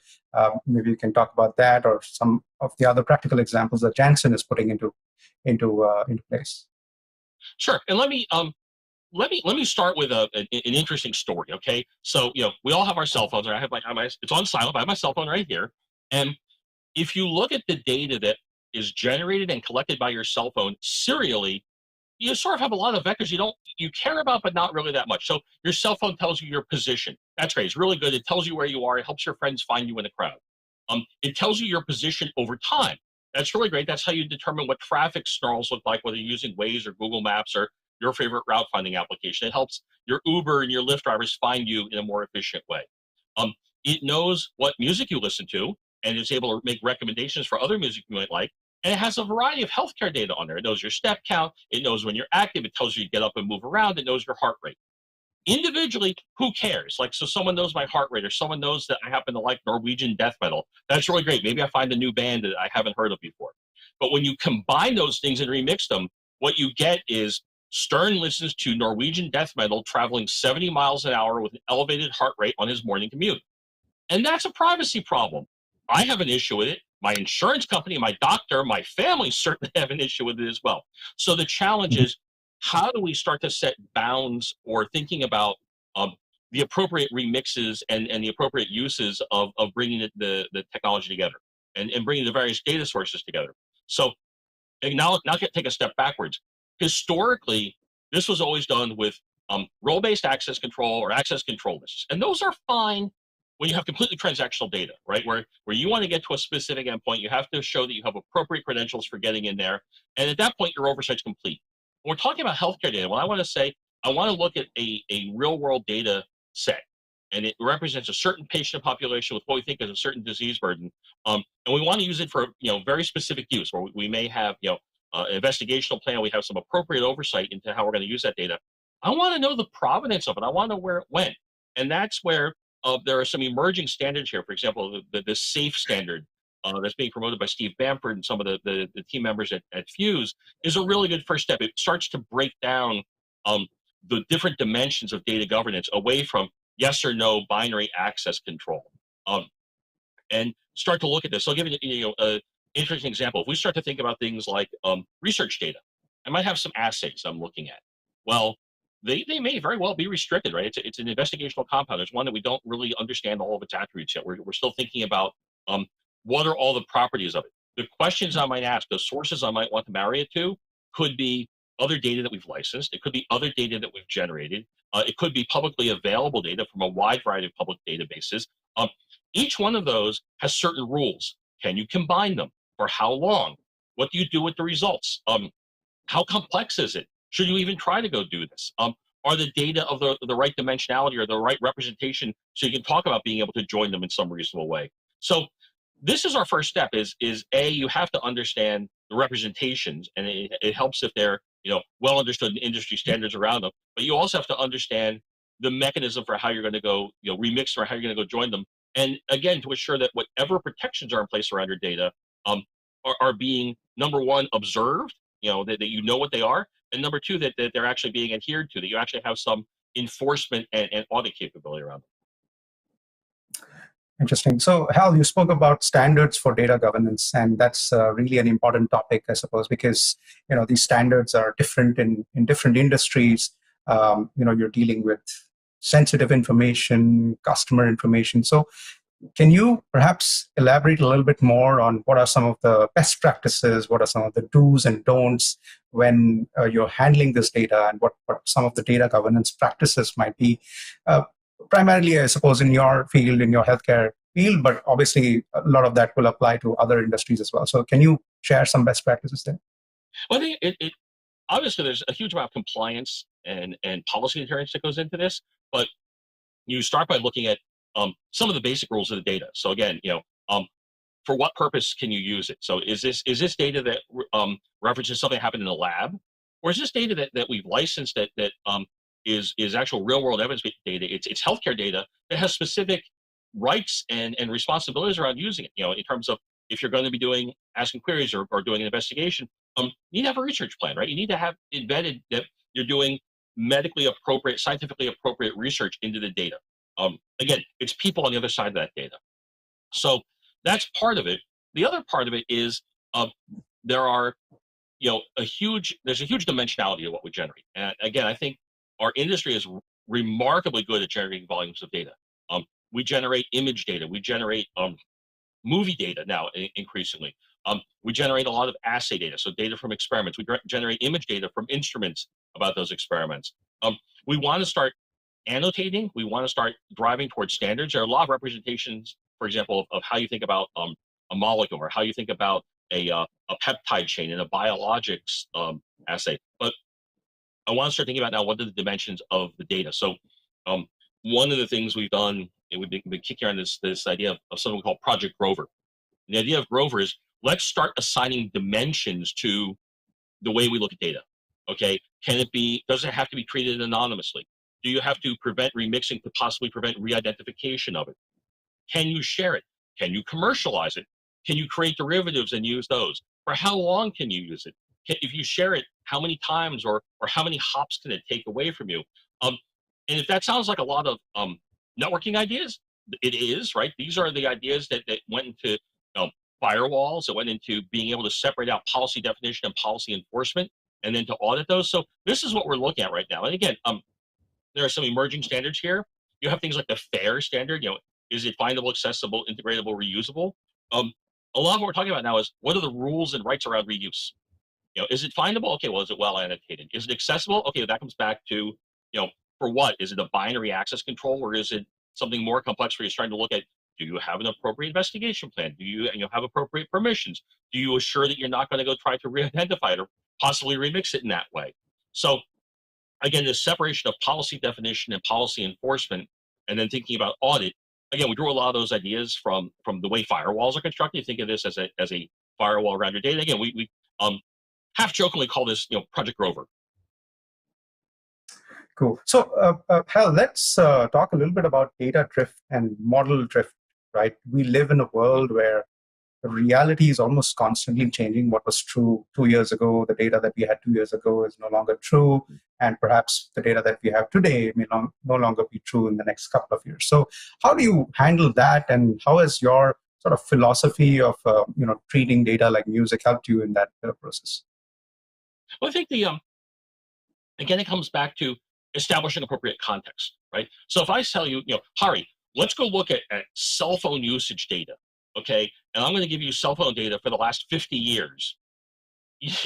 Maybe you can talk about that, or some of the other practical examples that Janssen is putting into place. Sure, and let me start with an interesting story. Okay, so we all have our cell phones. I have it's on silent. I have my cell phone right here, and if you look at the data that is generated and collected by your cell phone serially, you sort of have a lot of vectors you care about, but not really that much. So your cell phone tells you your position. That's great. It's really good. It tells you where you are. It helps your friends find you in a crowd. It tells you your position over time. That's really great. That's how you determine what traffic snarls look like, whether you're using Waze or Google Maps or your favorite route finding application. It helps your Uber and your Lyft drivers find you in a more efficient way. It knows what music you listen to, and it's able to make recommendations for other music you might like. And it has a variety of healthcare data on there. It knows your step count. It knows when you're active. It tells you to get up and move around. It knows your heart rate. Individually, who cares? So someone knows my heart rate, or someone knows that I happen to like Norwegian death metal. That's really great. Maybe I find a new band that I haven't heard of before. But when you combine those things and remix them, what you get is Stern listens to Norwegian death metal traveling 70 miles an hour with an elevated heart rate on his morning commute. And that's a privacy problem. I have an issue with it. My insurance company, my doctor, my family certainly have an issue with it as well. So the challenge is, how do we start to set bounds, or thinking about the appropriate remixes and the appropriate uses of bringing the technology together and bringing the various data sources together? So now take a step backwards. Historically, this was always done with role-based access control or access control lists. And those are fine when you have completely transactional data, right? Where you want to get to a specific endpoint, you have to show that you have appropriate credentials for getting in there. And at that point, your oversight's complete. When we're talking about healthcare data, what I want to say, I want to look at a real-world data set. And it represents a certain patient population with what we think is a certain disease burden. And we want to use it for very specific use, where we may have an investigational plan. We have some appropriate oversight into how we're going to use that data. I want to know the provenance of it. I want to know where it went. And that's where there are some emerging standards here. For example, the SAFE standard that's being promoted by Steve Bamford and some of the team members at Fuse is a really good first step. It starts to break down the different dimensions of data governance away from yes or no binary access control, and start to look at this. So I'll give you an interesting example. If we start to think about things like research data, I might have some assays I'm looking at. Well, they may very well be restricted, right? It's an investigational compound. There's one that we don't really understand all of its attributes yet. We're still thinking about what are all the properties of it. The questions I might ask, the sources I might want to marry it to, could be other data that we've licensed. It could be other data that we've generated. It could be publicly available data from a wide variety of public databases. Each one of those has certain rules. Can you combine them? For how long? What do you do with the results? How complex is it? Should you even try to go do this? Are the data of the right dimensionality or the right representation so you can talk about being able to join them in some reasonable way? So this is our first step is A, you have to understand the representations, and it helps if they're well understood in industry standards around them, but you also have to understand the mechanism for how you're going to go remix or how you're going to go join them. And again, to ensure that whatever protections are in place around your data are being, number one, observed, that you know what they are, and number two, that they're actually being adhered to, that you actually have some enforcement and audit capability around them. Interesting. So, Hal, you spoke about standards for data governance, and that's really an important topic, I suppose, because these standards are different in different industries. You're dealing with sensitive information, customer information. So, can you perhaps elaborate a little bit more on what are some of the best practices, what are some of the do's and don'ts when you're handling this data, and what some of the data governance practices might be? Primarily, I suppose, in your field, in your healthcare field, but obviously a lot of that will apply to other industries as well. So can you share some best practices there? Well, I think it obviously there's a huge amount of compliance and policy adherence that goes into this, but you start by looking at some of the basic rules of the data. So again, for what purpose can you use it? So is this data that references something that happened in the lab, or is this data that we've licensed that is actual real world evidence data? It's healthcare data that has specific rights and responsibilities around using it. In terms of if you're going to be asking queries or doing an investigation, you need to have a research plan, right? You need to have embedded that you're doing medically appropriate, scientifically appropriate research into the data. Again, it's people on the other side of that data. So that's part of it. The other part of it is there's a huge dimensionality of what we generate. And again, I think our industry is remarkably good at generating volumes of data. We generate image data. We generate movie data now increasingly. We generate a lot of assay data, so data from experiments. We generate image data from instruments about those experiments. We want to start annotating. We want to start driving towards standards. There are a lot of representations, for example, of how you think about a molecule or how you think about a peptide chain in a biologics assay. But I want to start thinking about now what are the dimensions of the data. So one of the things we've done, and we've been kicking around this idea of something we call Project Grover. And the idea of Grover is let's start assigning dimensions to the way we look at data. Okay, does it have to be treated anonymously? Do you have to prevent remixing to possibly prevent re-identification of it? Can you share it? Can you commercialize it? Can you create derivatives and use those? For how long can you use it? If you share it, how many times or how many hops can it take away from you? And if that sounds like a lot of networking ideas, it is, right? These are the ideas that went into firewalls, that went into being able to separate out policy definition and policy enforcement, and then to audit those. So this is what we're looking at right now. And again, there are some emerging standards here. You have things like the FAIR standard. Is it findable, accessible, integratable, reusable? A lot of what we're talking about now is what are the rules and rights around reuse? Is it findable? Okay, well, is it well annotated? Is it accessible? Okay, that comes back to, for what? Is it a binary access control, or is it something more complex where you're trying to look at, do you have an appropriate investigation plan? Do you have appropriate permissions? Do you assure that you're not going to go try to re-identify it or possibly remix it in that way? So again, the separation of policy definition and policy enforcement, and then thinking about audit. Again, we drew a lot of those ideas from the way firewalls are constructed. You think of this as a firewall around your data. Again, we half jokingly call this Project Grover. Cool. So, Hal, let's talk a little bit about data drift and model drift, right? We live in a world where the reality is almost constantly changing. What was true 2 years ago, the data that we had 2 years ago is no longer true. And perhaps the data that we have today may no longer be true in the next couple of years. So how do you handle that? And how has your sort of philosophy of treating data like music helped you in that process? Well, I think again, it comes back to establishing appropriate context, right? So if I tell you, Hari, let's go look at cell phone usage data, okay? And I'm going to give you cell phone data for the last 50 years. If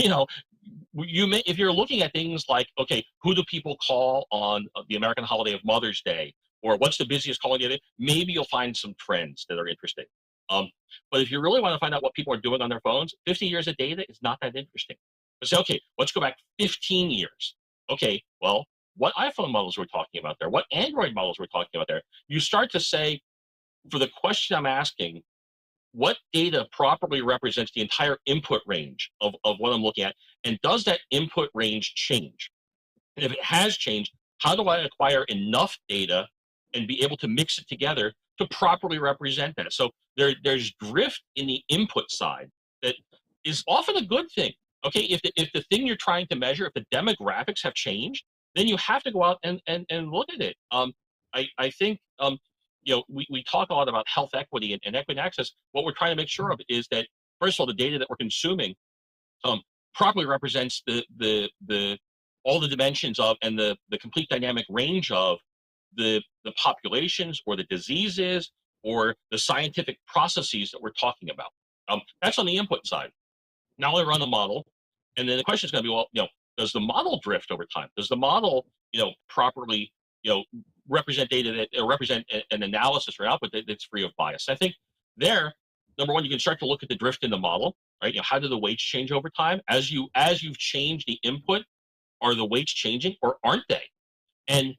you're looking at things like, okay, who do people call on the American holiday of Mother's Day, or what's the busiest calling day, maybe you'll find some trends that are interesting. But if you really want to find out what people are doing on their phones, 50 years of data is not that interesting. But say, okay, let's go back 15 years. Okay, well, what iPhone models we're talking about there? What Android models we're talking about there? You start to say, for the question I'm asking, what data properly represents the entire input range of what I'm looking at, and does that input range change? And if it has changed, how do I acquire enough data and be able to mix it together to properly represent that? So there's drift in the input side that is often a good thing. Okay, if the thing you're trying to measure, if the demographics have changed, then you have to go out and look at it. I think we talk a lot about health equity and equity access. What we're trying to make sure of is that, first of all, the data that we're consuming properly represents the all the dimensions of and the complete dynamic range of the populations or the diseases or the scientific processes that we're talking about. That's on the input side. Now I run a model, and then the question is going to be, well, does the model drift over time? Does the model, properly, represent data that represent an analysis or output that's free of bias? I think there, number one, you can start to look at the drift in the model, right? How do the weights change over time? As you've changed the input, are the weights changing or aren't they? And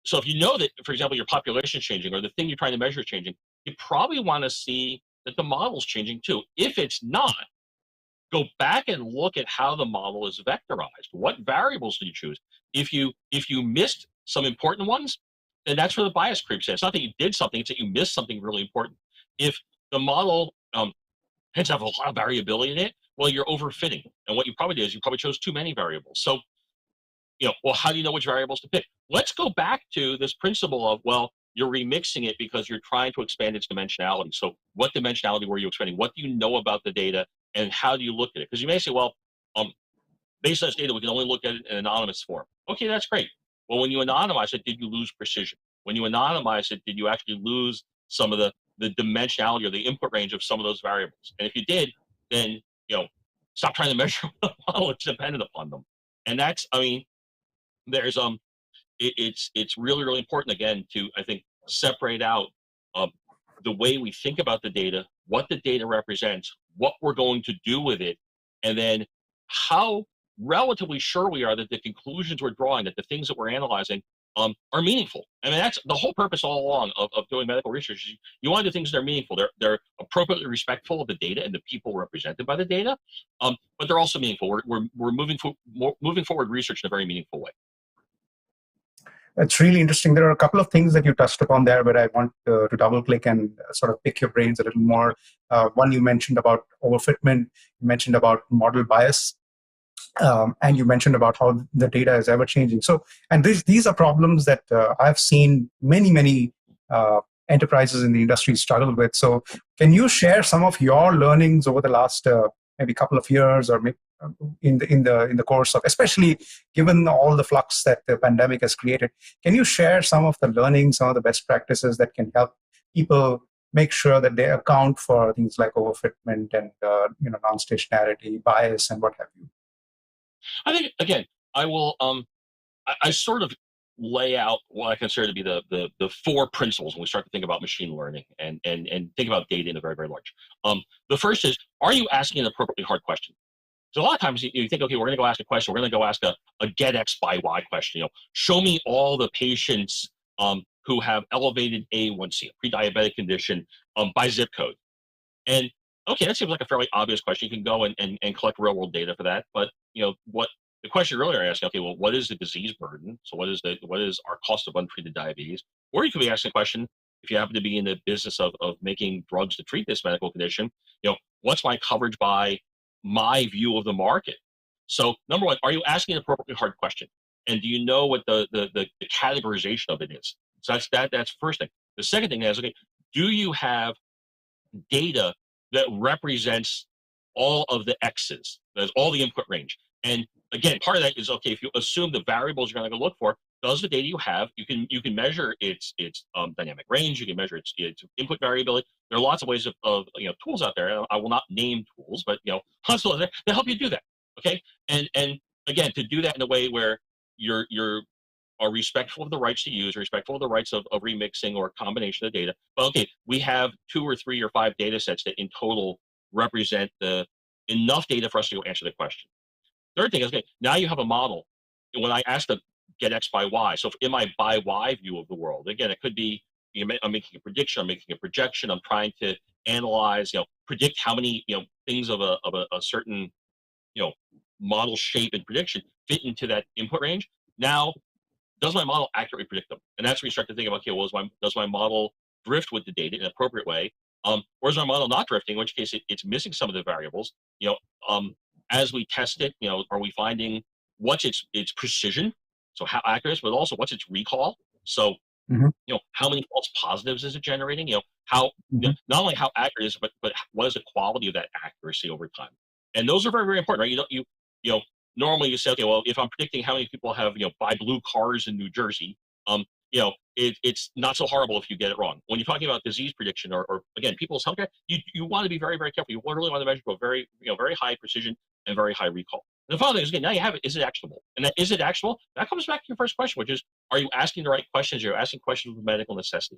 so if you know that, for example, your population is changing or the thing you're trying to measure is changing, you probably want to see that the model's changing too. If it's not, go back and look at how the model is vectorized. What variables did you choose? If you missed some important ones, then that's where the bias creeps in. It's not that you did something, it's that you missed something really important. If the model tends to have a lot of variability in it, well, you're overfitting. And what you probably did is you probably chose too many variables. So, well, how do you know which variables to pick? Let's go back to this principle of, well, you're remixing it because you're trying to expand its dimensionality. So what dimensionality were you expanding? What do you know about the data? And how do you look at it? Because you may say, well, based on this data, we can only look at it in anonymous form. Okay, that's great. Well, when you anonymize it, did you lose precision? When you anonymize it, did you actually lose some of the dimensionality or the input range of some of those variables? And if you did, then, stop trying to measure the model. It's dependent upon them. And that's, there's, it's really, really important, again, to, I think, separate out the way we think about the data, what the data represents, what we're going to do with it, and then how relatively sure we are that the conclusions we're drawing, that the things that we're analyzing are meaningful. That's the whole purpose all along of doing medical research. You want to do things that are meaningful. They're appropriately respectful of the data and the people represented by the data, but they're also meaningful. We're moving forward research in a very meaningful way. It's really interesting. There are a couple of things that you touched upon there, but I want to double click and sort of pick your brains a little more. One, you mentioned about overfitment, you mentioned about model bias, and you mentioned about how the data is ever changing. So, and these are problems that I've seen many enterprises in the industry struggle with. So can you share some of your learnings over the last maybe couple of years, or maybe in the course of, especially given all the flux that the pandemic has created? Can you share some of the learnings, some of the best practices that can help people make sure that they account for things like overfitment and non-stationarity, bias, and what have you? I think, again, I will I sort of lay out what I consider to be the four principles when we start to think about machine learning and think about data in a very, very large. The first is, are you asking an appropriately hard question? So a lot of times you think, okay, we're going to go ask a question. We're going to go ask a get X by Y question. Show me all the patients who have elevated A1C, a pre-diabetic condition, by zip code. And okay, that seems like a fairly obvious question. You can go and collect real world data for that. But what the question earlier I asked, okay, well, what is the disease burden? So what is our cost of untreated diabetes? Or you could be asking a question, if you happen to be in the business of making drugs to treat this medical condition, what's my coverage by my view of the market? So number one, are you asking an appropriately hard question? And do you know what the categorization of it is? So that's first thing. The second thing is, okay, do you have data that represents all of the X's, that's all the input range? And again, part of that is, okay, if you assume the variables you're going to go look for, does the data you have, you can measure its dynamic range, you can measure its input variability. There are lots of ways of tools out there. I will not name tools, but lots of tools to help you do that. Okay, and again, to do that in a way where you're are respectful of the rights to use, respectful of the rights of remixing or combination of data. But okay, we have 2 or 3 or 5 data sets that in total represent enough data for us to go answer the question. Third thing is, okay, now you have a model. When I ask to get X by Y, so in my by Y view of the world, again, it could be I'm making a prediction, I'm making a projection, I'm trying to analyze, predict how many things of a certain model shape and prediction fit into that input range. Now, does my model accurately predict them? And that's where you start to think about, okay, well, does my model drift with the data in an appropriate way? Or is our model not drifting, in which case it's missing some of the variables? As we test it, are we finding what's its precision? So how accurate, but also what's its recall? So, how many false positives is it generating? How not only how accurate is it, but what is the quality of that accuracy over time? And those are very, very important, right? Normally you say, okay, well, if I'm predicting how many people have, buy blue cars in New Jersey, it's not so horrible if you get it wrong. When you're talking about disease prediction or again, people's healthcare, you want to be very, very careful. You really want to measure to a very, very high precision and very high recall. And the final thing is, again, now you have it. Is it actionable? And that is it actionable? That comes back to your first question, which is, are you asking the right questions? You're asking questions with medical necessity.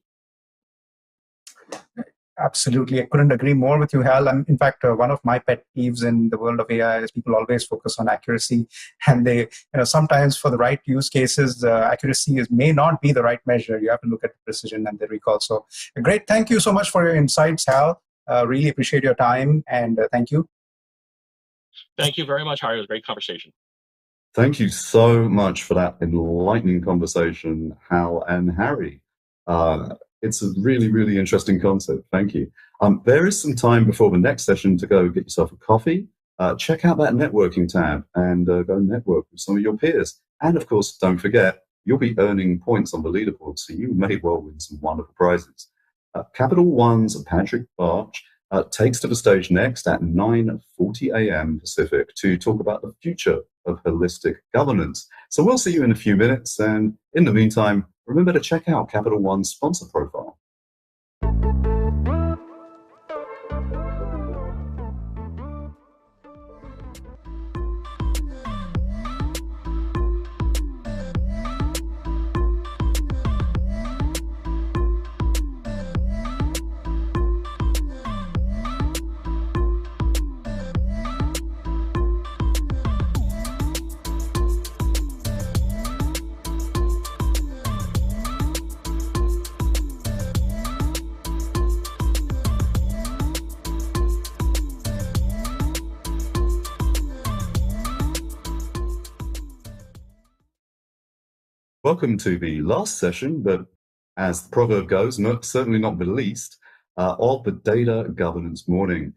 Absolutely. I couldn't agree more with you, Hal. In fact, one of my pet peeves in the world of AI is people always focus on accuracy. And they, sometimes for the right use cases, accuracy may not be the right measure. You have to look at the precision and the recall. So great. Thank you so much for your insights, Hal. Really appreciate your time. And thank you. Thank you very much, Harry. It was a great conversation. Thank you so much for that enlightening conversation, Hal and Harry. It's a really, really interesting concept. Thank you. There is some time before the next session to go get yourself a coffee. Check out that networking tab and go network with some of your peers. And of course, don't forget, you'll be earning points on the leaderboard, so you may well win some wonderful prizes. Capital One's Patrick Barch takes to the stage next at 9:40 a.m. Pacific to talk about the future of holistic governance. So we'll see you in a few minutes. And in the meantime, remember to check out Capital One's sponsor profile. Welcome to the last session, but as the proverb goes, certainly not the least, of the Data Governance Morning.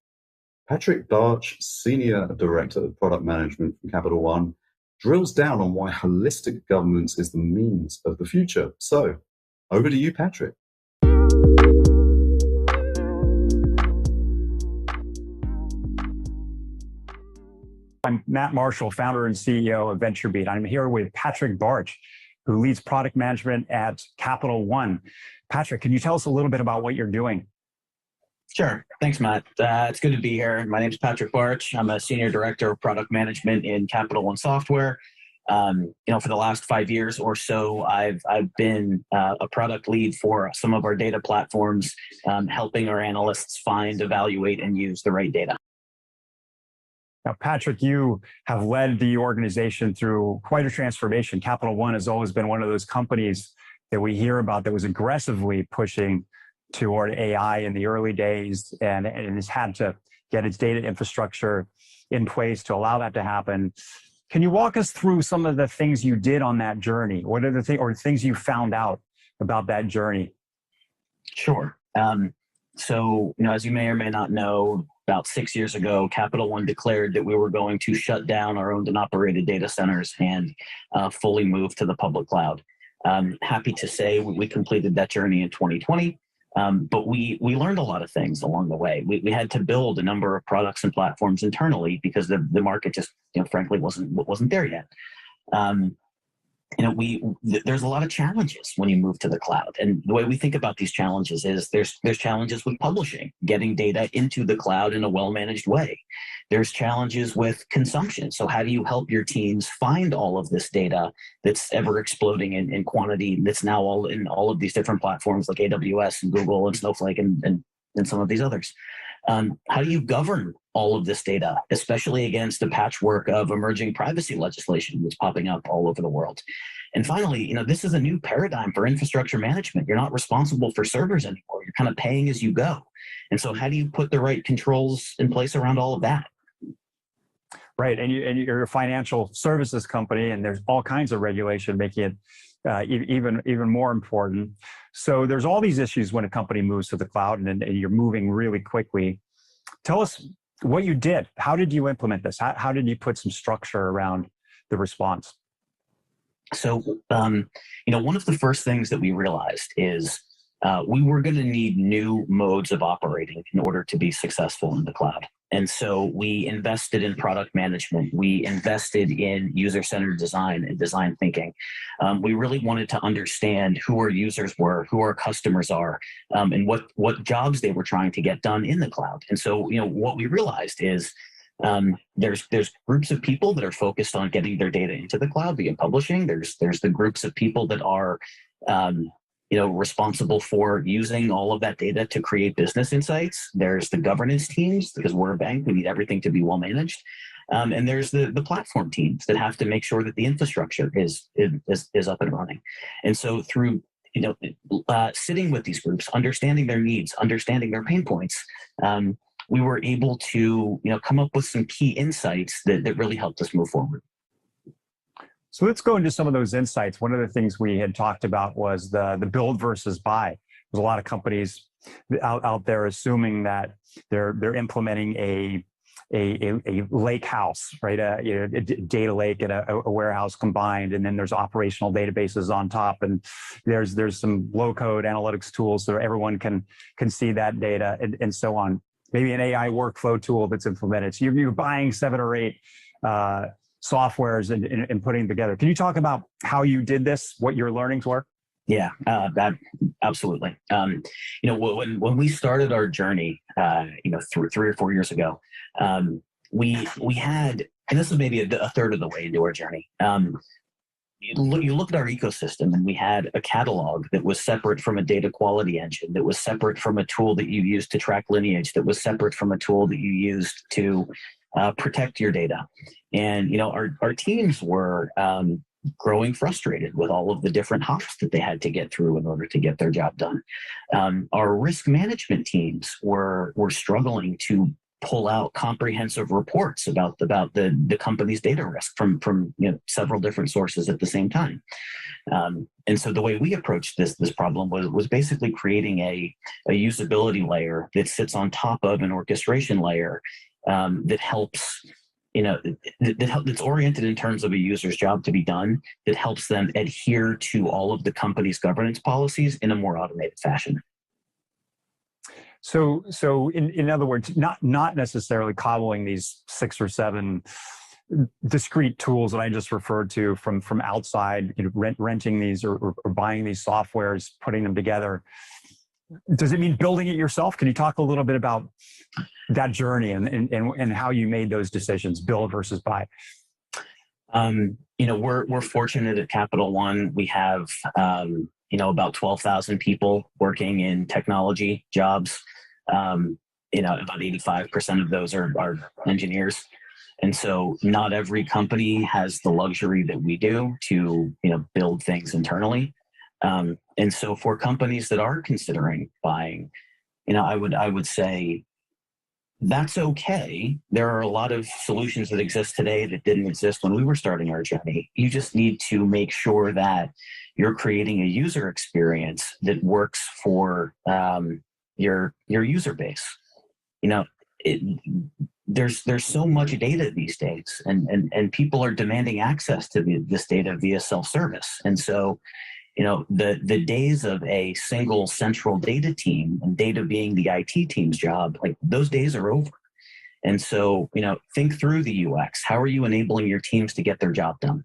Patrick Barch, Senior Director of Product Management from Capital One, drills down on why holistic governance is the means of the future. So, over to you, Patrick. I'm Matt Marshall, founder and CEO of VentureBeat. I'm here with Patrick Barch, who leads product management at Capital One. Patrick, can you tell us a little bit about what you're doing? Sure. Thanks, Matt. It's good to be here. My name is Patrick Barch. I'm a senior director of product management in Capital One Software. For the last 5 years or so, I've been a product lead for some of our data platforms, helping our analysts find, evaluate, and use the right data. Now, Patrick, you have led the organization through quite a transformation. Capital One has always been one of those companies that we hear about that was aggressively pushing toward AI in the early days and has had to get its data infrastructure in place to allow that to happen. Can you walk us through some of the things you did on that journey? What are the things you found out about that journey? Sure. As you may or may not know, about 6 years ago, Capital One declared that we were going to shut down our owned and operated data centers and fully move to the public cloud. Happy to say we completed that journey in 2020. But we learned a lot of things along the way. We had to build a number of products and platforms internally because the market just, frankly, wasn't there yet. There's a lot of challenges when you move to the cloud. And the way we think about these challenges is there's challenges with publishing, getting data into the cloud in a well-managed way. There's challenges with consumption. So how do you help your teams find all of this data that's ever exploding in quantity, that's now all in all of these different platforms like AWS and Google and Snowflake and some of these others? How do you govern all of this data, especially against the patchwork of emerging privacy legislation that's popping up all over the world? And finally, this is a new paradigm for infrastructure management. You're not responsible for servers anymore. You're kind of paying as you go. And so how do you put the right controls in place around all of that? Right, and you're a financial services company, and there's all kinds of regulation making it even more important. So there's all these issues when a company moves to the cloud, and you're moving really quickly. Tell us what you did. How did you implement this? How did you put some structure around the response? So, one of the first things that we realized is we were going to need new modes of operating in order to be successful in the cloud. And so we invested in product management. We invested in user-centered design and design thinking. We really wanted to understand who our users were, who our customers are, and what jobs they were trying to get done in the cloud. And so, what we realized is there's groups of people that are focused on getting their data into the cloud via publishing. There's the groups of people that are responsible for using all of that data to create business insights. There's the governance teams, because we're a bank, we need everything to be well managed. And there's the platform teams that have to make sure that the infrastructure is up and running. And so through sitting with these groups, understanding their needs, understanding their pain points, we were able to come up with some key insights that really helped us move forward. So let's go into some of those insights. One of the things we had talked about was the build versus buy. There's a lot of companies out there assuming that they're implementing a lake house, right? A data lake and a warehouse combined, and then there's operational databases on top, and there's some low-code analytics tools so everyone can see that data and so on. Maybe an AI workflow tool that's implemented. So you're buying 7 or 8 softwares and putting together. Can you talk about how you did this, what your learnings were? Yeah, absolutely. When we started our journey, 3 or 4 years ago, we had, and this is maybe a third of the way into our journey. You look at our ecosystem, and we had a catalog that was separate from a data quality engine, that was separate from a tool that you used to track lineage, that was separate from a tool that you used to protect your data. And our teams were growing frustrated with all of the different hops that they had to get through in order to get their job done. Our risk management teams were struggling to pull out comprehensive reports about the company's data risk from several different sources at the same time. And so the way we approached this problem was basically creating a usability layer that sits on top of an orchestration layer that helps, that's oriented in terms of a user's job to be done, that helps them adhere to all of the company's governance policies in a more automated fashion. So in other words, not necessarily cobbling these 6 or 7 discrete tools that I just referred to from outside, renting these or buying these softwares, putting them together. Does it mean building it yourself? Can you talk a little bit about that journey and how you made those decisions, build versus buy? We're fortunate at Capital One. We have about 12,000 people working in technology jobs. About 85% of those are engineers. And so not every company has the luxury that we do to, build things internally. And so for companies that are considering buying, I would say that's okay. There are a lot of solutions that exist today that didn't exist when we were starting our journey. You just need to make sure that you're creating a user experience that works for your user base. There's so much data these days, and people are demanding access to this data via self-service. And so, the days of a single central data team and data being the IT team's job, like those days are over. And so, think through the UX. How are you enabling your teams to get their job done?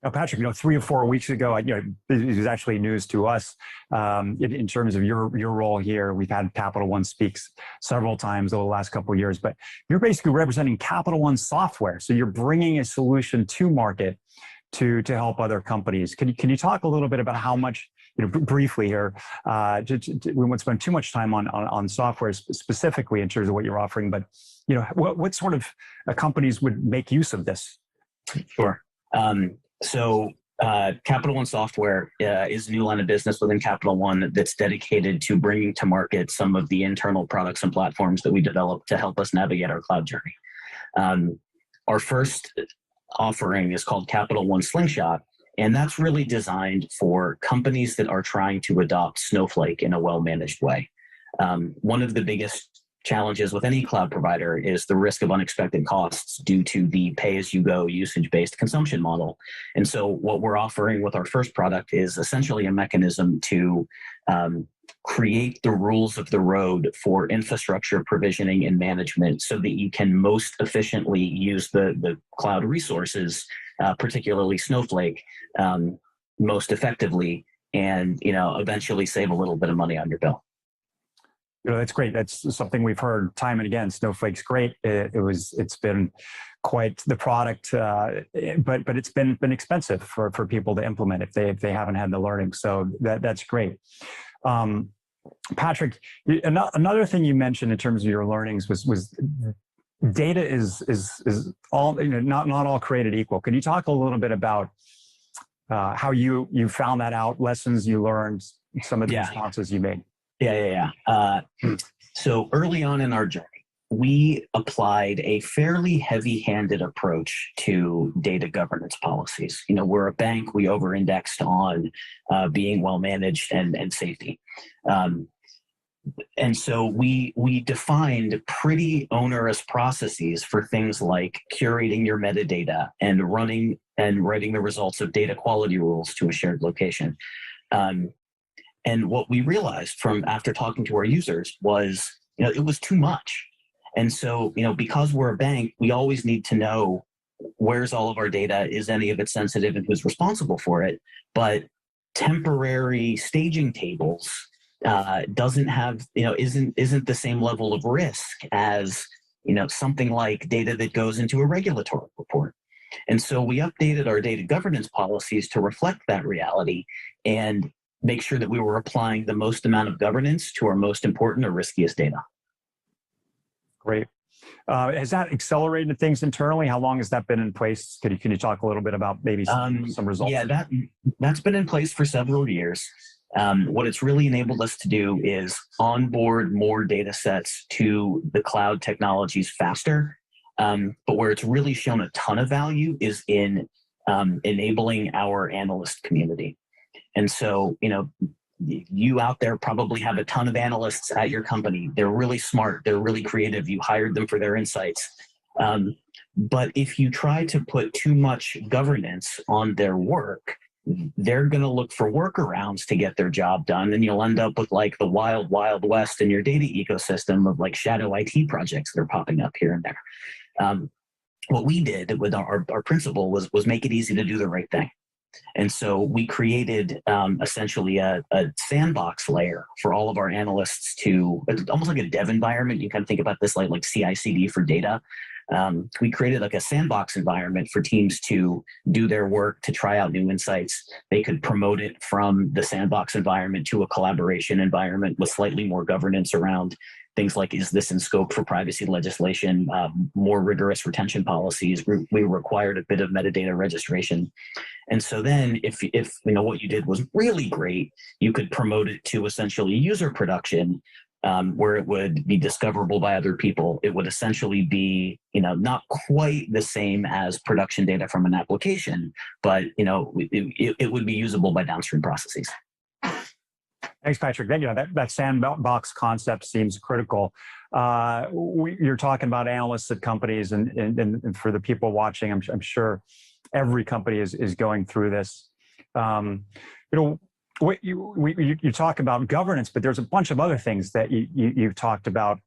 Now, Patrick, 3 or 4 weeks ago, it was actually news to us in terms of your role here. We've had Capital One speaks several times over the last couple of years, but you're basically representing Capital One software. So you're bringing a solution to market to help other companies. Can you talk a little bit about how much, briefly here, we won't spend too much time on software specifically in terms of what you're offering, but what sort of companies would make use of this? Sure. So Capital One Software is a new line of business within Capital One that's dedicated to bringing to market some of the internal products and platforms that we develop to help us navigate our cloud journey. Our first offering is called Capital One Slingshot, and that's really designed for companies that are trying to adopt Snowflake in a well-managed way. One of the biggest challenges with any cloud provider is the risk of unexpected costs due to the pay-as-you-go usage-based consumption model. And so what we're offering with our first product is essentially a mechanism to create the rules of the road for infrastructure provisioning and management so that you can most efficiently use the cloud resources, particularly Snowflake, most effectively, and eventually save a little bit of money on your bill. That's great. That's something we've heard time and again. Snowflake's great. It's been quite the product, but it's been expensive for people to implement if they haven't had the learning. So that's great. Patrick, another thing you mentioned in terms of your learnings was data is all not all created equal. Can you talk a little bit about how you found that out, lessons you learned, some of the responses you made? So early on in our journey, we applied a fairly heavy-handed approach to data governance policies. We're a bank. We over-indexed on being well-managed and safety. And so we defined pretty onerous processes for things like curating your metadata and running and writing the results of data quality rules to a shared location. And what we realized from after talking to our users was, it was too much. And so, because we're a bank, we always need to know where's all of our data, is any of it sensitive, and who's responsible for it. But temporary staging tables doesn't have, isn't the same level of risk as, something like data that goes into a regulatory report. And so we updated our data governance policies to reflect that reality and make sure that we were applying the most amount of governance to our most important or riskiest data. Great. Has that accelerated things internally? How long has that been in place? Can you talk a little bit about maybe some results? Yeah, that's been in place for several years. What it's really enabled us to do is onboard more data sets to the cloud technologies faster. But where it's really shown a ton of value is in enabling our analyst community. And so, you out there probably have a ton of analysts at your company. They're really smart. They're really creative. You hired them for their insights. But if you try to put too much governance on their work, they're going to look for workarounds to get their job done. And you'll end up with like the wild, wild west in your data ecosystem of like shadow IT projects that are popping up here and there. What we did with our principle was make it easy to do the right thing. And so we created essentially a sandbox layer for all of our analysts to, almost like a dev environment. You kind of think about this like CI/CD for data. We created like a sandbox environment for teams to do their work, to try out new insights. They could promote it from the sandbox environment to a collaboration environment with slightly more governance around things like, is this in scope for privacy legislation, more rigorous retention policies. We required a bit of metadata registration. And so then if what you did was really great, you could promote it to essentially user production, where it would be discoverable by other people. It would essentially be, not quite the same as production data from an application, but, it would be usable by downstream processes. Thanks, Patrick. That sandbox concept seems critical. You're talking about analysts at companies, and for the people watching, I'm sure every company is going through this. You know, you talk about governance, but there's a bunch of other things that you've talked about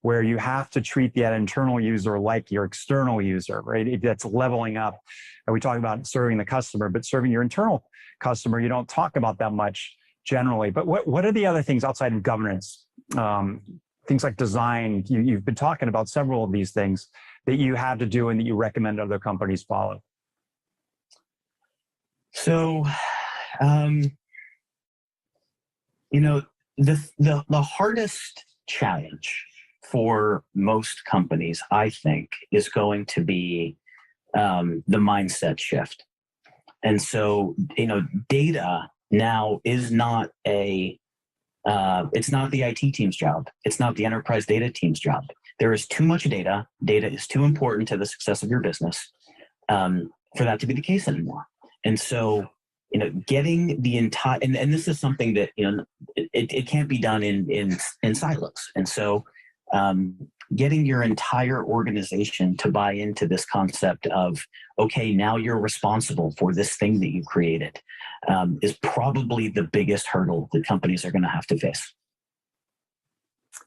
where you have to treat that internal user like your external user, right? That's leveling up. And we talk about serving the customer, but serving your internal customer, you don't talk about that much generally. But what are the other things outside of governance? Things like design. You've been talking about several of these things that you have to do and that you recommend other companies follow. So, you know, the hardest challenge for most companies, I think, is going to be the mindset shift. And so, you know, data now is not it's not the IT team's job. It's not the enterprise data team's job. There is too much data. Data is too important to the success of your business for that to be the case anymore. And so, you know, getting the entire, and this is something that, you know, it can't be done in silos. And so getting your entire organization to buy into this concept of, okay, now you're responsible for this thing that you created is probably the biggest hurdle that companies are going to have to face.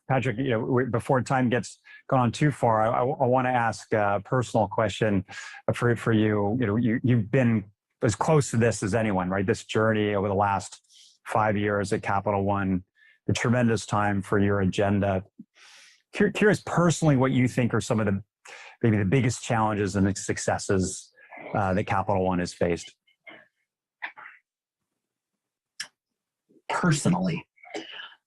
Patrick, you know, before time gets gone too far, I want to ask a personal question for you. You know, you've been as close to this as anyone, right? This journey over the last 5 years at Capital One, a tremendous time for your agenda. Curious personally what you think are some of maybe the biggest challenges and the successes that Capital One has faced. Personally,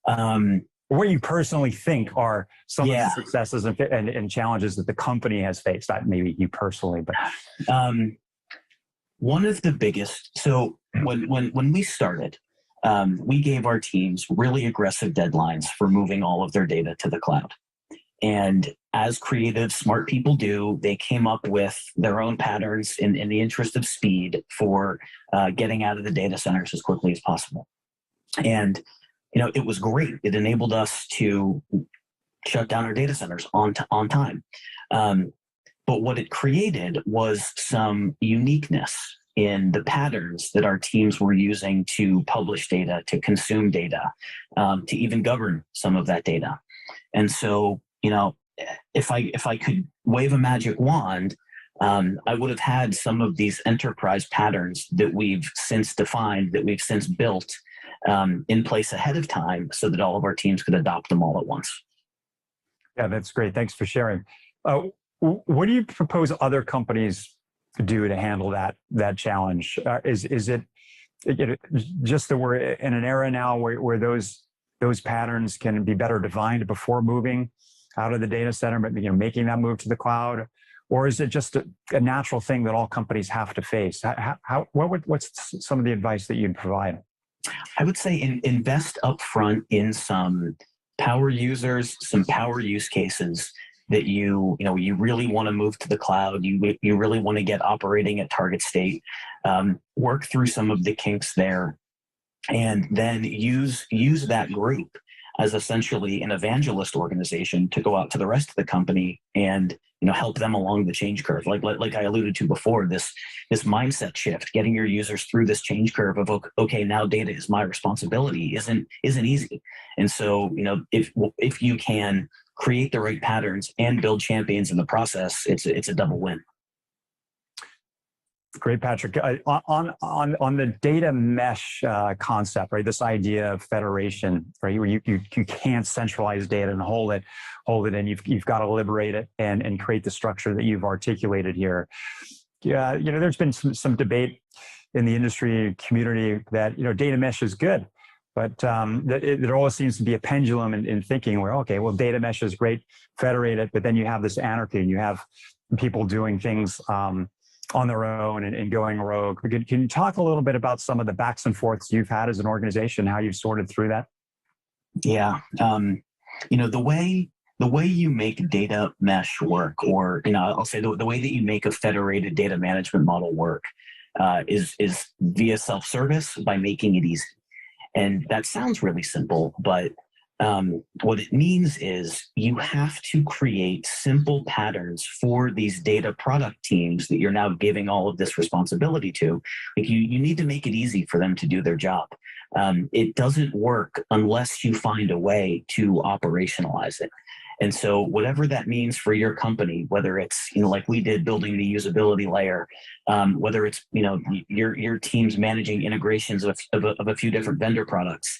what you personally think are some of the successes and challenges that the company has faced, not maybe you personally, but one of the biggest. So when we started, we gave our teams really aggressive deadlines for moving all of their data to the cloud. And as creative, smart people do, they came up with their own patterns in the interest of speed for getting out of the data centers as quickly as possible. And, you know, it was great. It enabled us to shut down our data centers on time. But what it created was some uniqueness in the patterns that our teams were using to publish data, to consume data, to even govern some of that data. And so, you know, if I could wave a magic wand, I would have had some of these enterprise patterns that we've since defined, that we've since built in place ahead of time so that all of our teams could adopt them all at once. Yeah, that's great. Thanks for sharing. What do you propose other companies do to handle that challenge? Is it just that we're in an era now where those patterns can be better defined before moving out of the data center, but, you know, making that move to the cloud? Or is it just a natural thing that all companies have to face? What's some of the advice that you'd provide? I would say invest upfront in some power users, some power use cases that you really want to move to the cloud. You really want to get operating at target state. Work through some of the kinks there, and then use that group as essentially an evangelist organization to go out to the rest of the company and, you know, help them along the change curve. Like I alluded to before, this mindset shift, getting your users through this change curve of, okay, now data is my responsibility, isn't easy. And so, you know, if you can create the right patterns and build champions in the process, it's a double win. Great, Patrick. On the data mesh concept, right? This idea of federation, right? Where you can't centralize data and hold it, and you've got to liberate it and create the structure that you've articulated here. Yeah, you know, there's been some debate in the industry community that, you know, data mesh is good, but there always seems to be a pendulum in thinking where, okay, well, data mesh is great, federate it, but then you have this anarchy and you have people doing things on their own and going rogue. Can you talk a little bit about some of the backs and forths you've had as an organization, how you've sorted through that? Yeah. You know, the way you make data mesh work, or, you know, I'll say the way that you make a federated data management model work is via self-service, by making it easy. And that sounds really simple, but What it means is you have to create simple patterns for these data product teams that you're now giving all of this responsibility to. Like you need to make it easy for them to do their job. It doesn't work unless you find a way to operationalize it. And so whatever that means for your company, whether it's, like we did building the usability layer, whether it's, your team's managing integrations of a few different vendor products,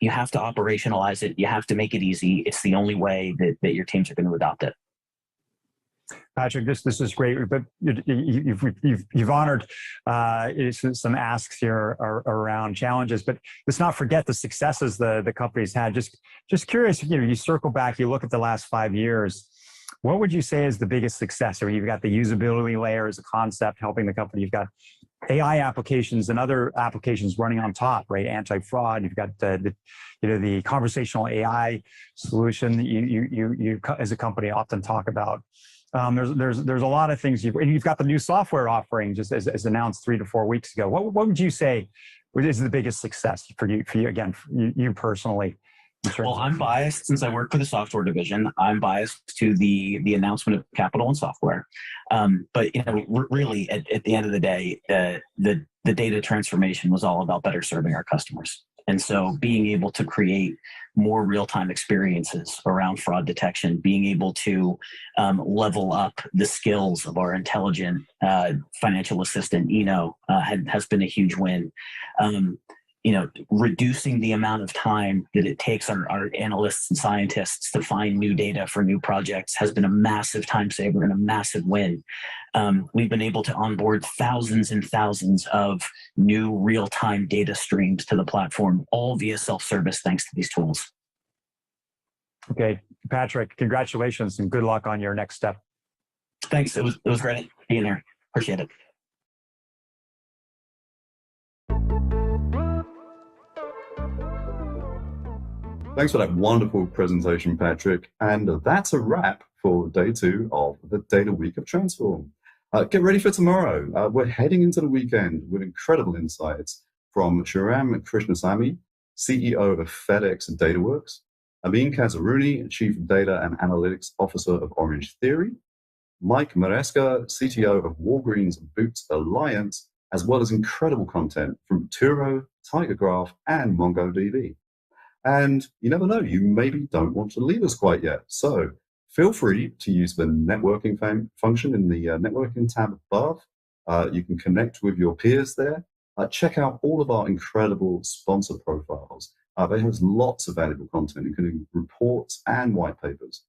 you have to operationalize it. You have to make it easy. It's the only way that your teams are going to adopt it. Patrick, this is great, but you've honored some asks here around challenges, but let's not forget the successes the company's had. Just curious, you circle back, you look at the last 5 years, what would you say is the biggest success? Or you've got the usability layer as a concept helping the company. You've got AI applications and other applications running on top, right? Anti-fraud. You've got the conversational AI solution that you as a company often talk about. There's a lot of things you've got the new software offering just as announced 3 to 4 weeks ago. What would you say is the biggest success for you again, for you personally? Well, I'm biased since I work for the software division. I'm biased to the announcement of Capital One software. But really, at the end of the day, the data transformation was all about better serving our customers. And so being able to create more real-time experiences around fraud detection, being able to level up the skills of our intelligent financial assistant, has been a huge win. Reducing the amount of time that it takes our analysts and scientists to find new data for new projects has been a massive time saver and a massive win. We've been able to onboard thousands and thousands of new real-time data streams to the platform, all via self-service thanks to these tools. Okay, Patrick, congratulations and good luck on your next step. Thanks. It was great being here. Appreciate it. Thanks for that wonderful presentation, Patrick. And that's a wrap for day 2 of the Data Week of Transform. Get ready for tomorrow. We're heading into the weekend with incredible insights from Shriram Krishnasamy, CEO of FedEx DataWorks, Amin Kazaruni, Chief Data and Analytics Officer of Orange Theory, Mike Maresca, CTO of Walgreens Boots Alliance, as well as incredible content from Turo, TigerGraph, and MongoDB. And you never know, you maybe don't want to leave us quite yet. So feel free to use the networking function in the networking tab above. You can connect with your peers there. Check out all of our incredible sponsor profiles. They have lots of valuable content, including reports and white papers.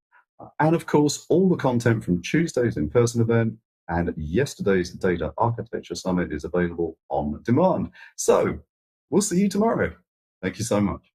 And of course, all the content from Tuesday's in-person event and yesterday's Data Architecture Summit is available on demand. So we'll see you tomorrow. Thank you so much.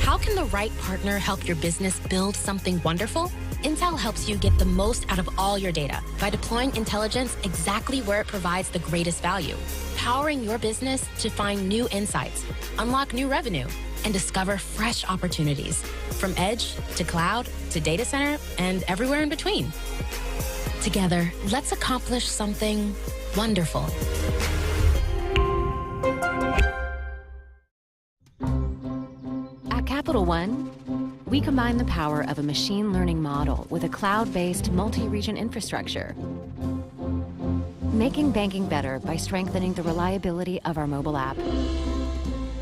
How can the right partner help your business build something wonderful? Intel helps you get the most out of all your data by deploying intelligence exactly where it provides the greatest value, powering your business to find new insights, unlock new revenue, and discover fresh opportunities from edge to cloud to data center and everywhere in between. Together, let's accomplish something wonderful. At Capital One, we combine the power of a machine learning model with a cloud-based multi-region infrastructure, making banking better by strengthening the reliability of our mobile app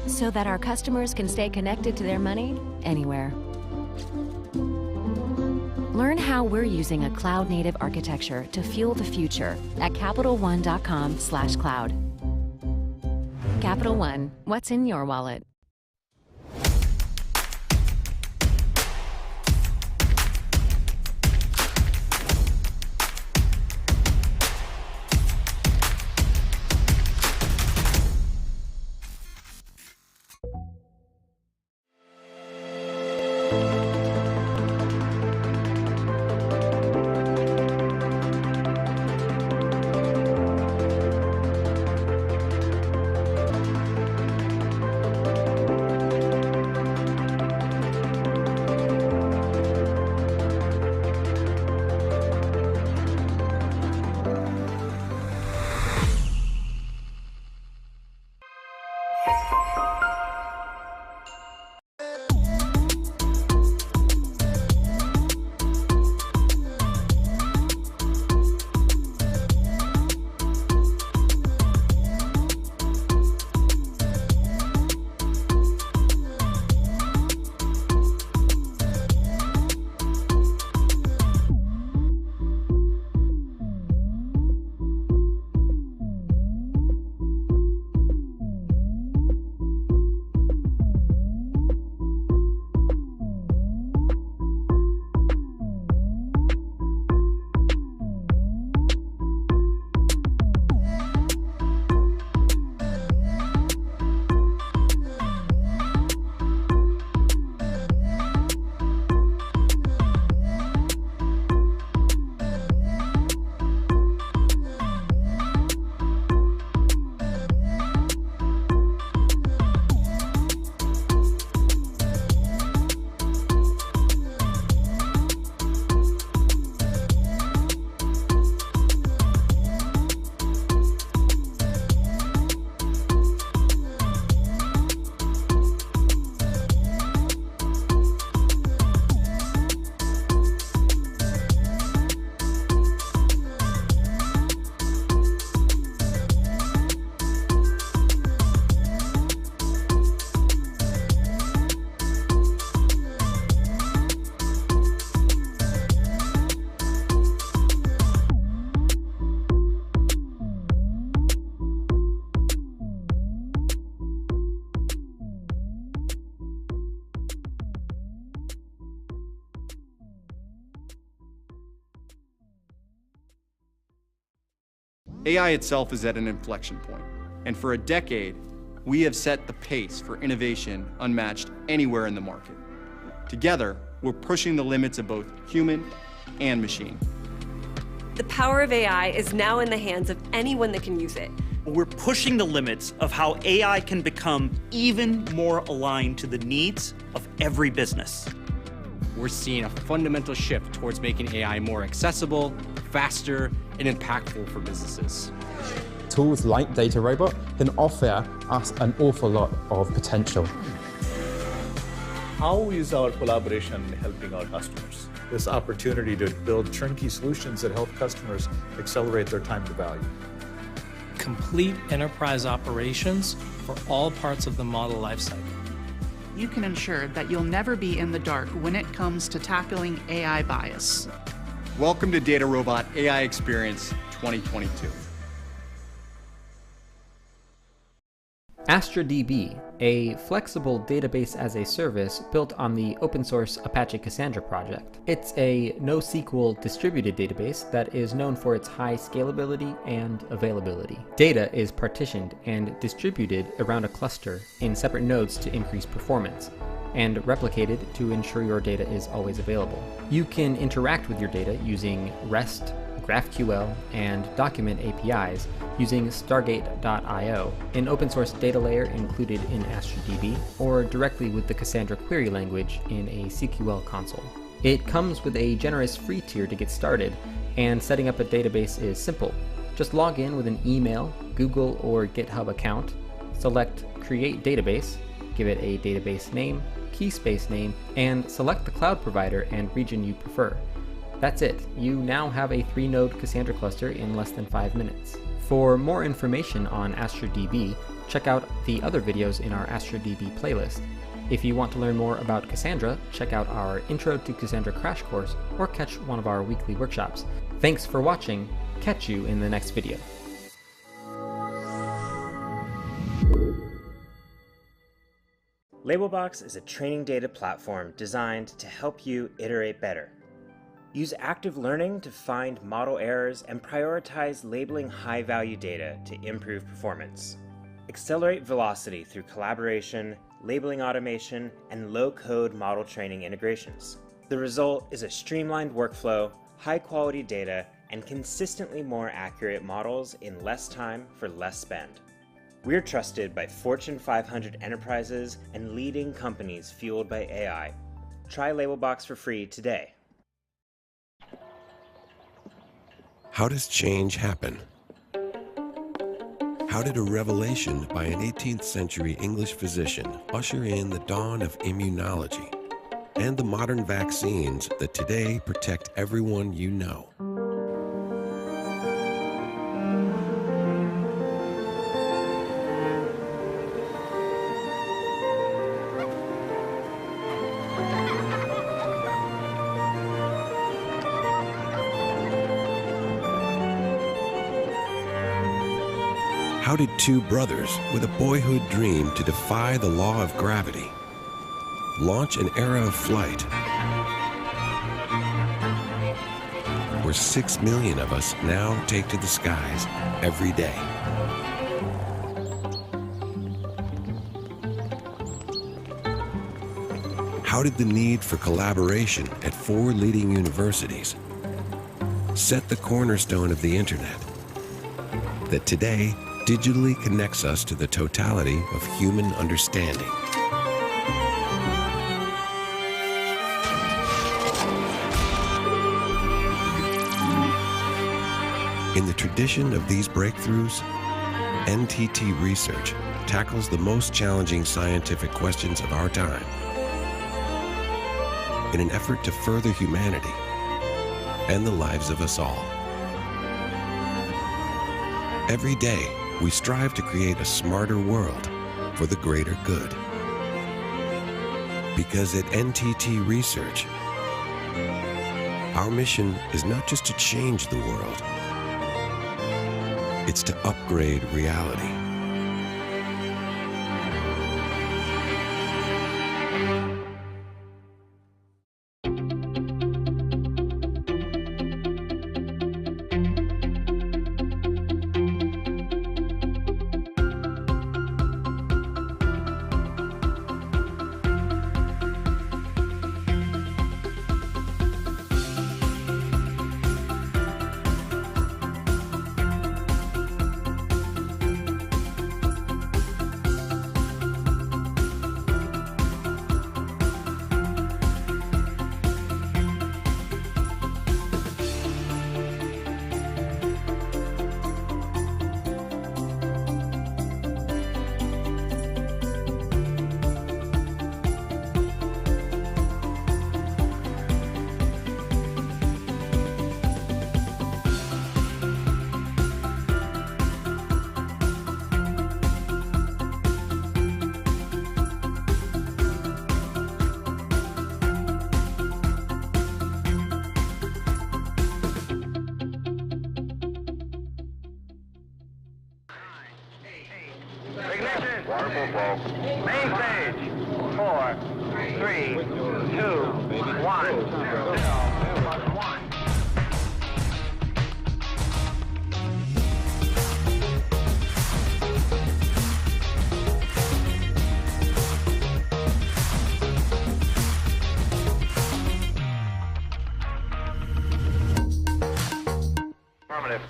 so that our customers can stay connected to their money anywhere. Learn how we're using a cloud-native architecture to fuel the future at CapitalOne.com/cloud. Capital One, what's in your wallet? AI itself is at an inflection point, and for a decade, we have set the pace for innovation unmatched anywhere in the market. Together, we're pushing the limits of both human and machine. The power of AI is now in the hands of anyone that can use it. We're pushing the limits of how AI can become even more aligned to the needs of every business. We're seeing a fundamental shift towards making AI more accessible, faster, and impactful for businesses. Tools like DataRobot can offer us an awful lot of potential. How is our collaboration helping our customers? This opportunity to build turnkey solutions that help customers accelerate their time to value. Complete enterprise operations for all parts of the model lifecycle. You can ensure that you'll never be in the dark when it comes to tackling AI bias. Welcome to DataRobot AI Experience 2022. AstraDB, a flexible database as a service built on the open source Apache Cassandra project. It's a NoSQL distributed database that is known for its high scalability and availability. Data is partitioned and distributed around a cluster in separate nodes to increase performance, and replicated to ensure your data is always available. You can interact with your data using REST, GraphQL, and document APIs using Stargate.io, an open source data layer included in AstraDB, or directly with the Cassandra query language in a CQL console. It comes with a generous free tier to get started, and setting up a database is simple. Just log in with an email, Google or GitHub account, select Create Database, give it a database name, key space name, and select the cloud provider and region you prefer. That's it. You now have a 3-node Cassandra cluster in less than 5 minutes. For more information on AstraDB, check out the other videos in our AstraDB playlist. If you want to learn more about Cassandra, check out our Intro to Cassandra crash course or catch one of our weekly workshops. Thanks for watching. Catch you in the next video. Labelbox is a training data platform designed to help you iterate better. Use active learning to find model errors and prioritize labeling high-value data to improve performance. Accelerate velocity through collaboration, labeling automation, and low-code model training integrations. The result is a streamlined workflow, high-quality data, and consistently more accurate models in less time for less spend. We're trusted by Fortune 500 enterprises and leading companies fueled by AI. Try Labelbox for free today. How does change happen? How did a revelation by an 18th century English physician usher in the dawn of immunology and the modern vaccines that today protect everyone you know? How did two brothers with a boyhood dream to defy the law of gravity launch an era of flight where 6 million of us now take to the skies every day? How did the need for collaboration at 4 leading universities set the cornerstone of the internet that today digitally connects us to the totality of human understanding? In the tradition of these breakthroughs, NTT Research tackles the most challenging scientific questions of our time in an effort to further humanity and the lives of us all. Every day, we strive to create a smarter world for the greater good. Because at NTT Research, our mission is not just to change the world, it's to upgrade reality. Main stage. 4, 3, 2, 1. 0+1. Affirmative.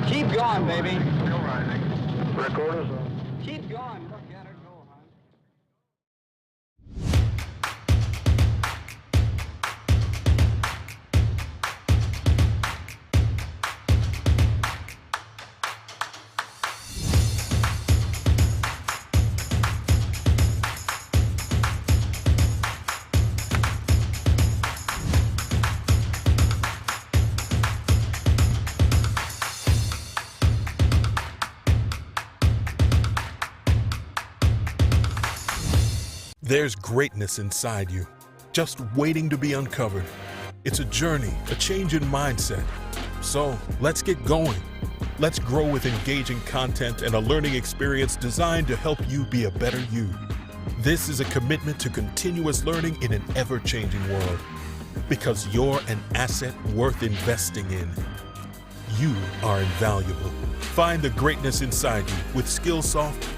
Keep going, baby. Still rising. Recorders on. Keep going. Look at her go, hon. There's greatness inside you, just waiting to be uncovered. It's a journey, a change in mindset. So let's get going. Let's grow with engaging content and a learning experience designed to help you be a better you. This is a commitment to continuous learning in an ever-changing world. Because you're an asset worth investing in. You are invaluable. Find the greatness inside you with Skillsoft.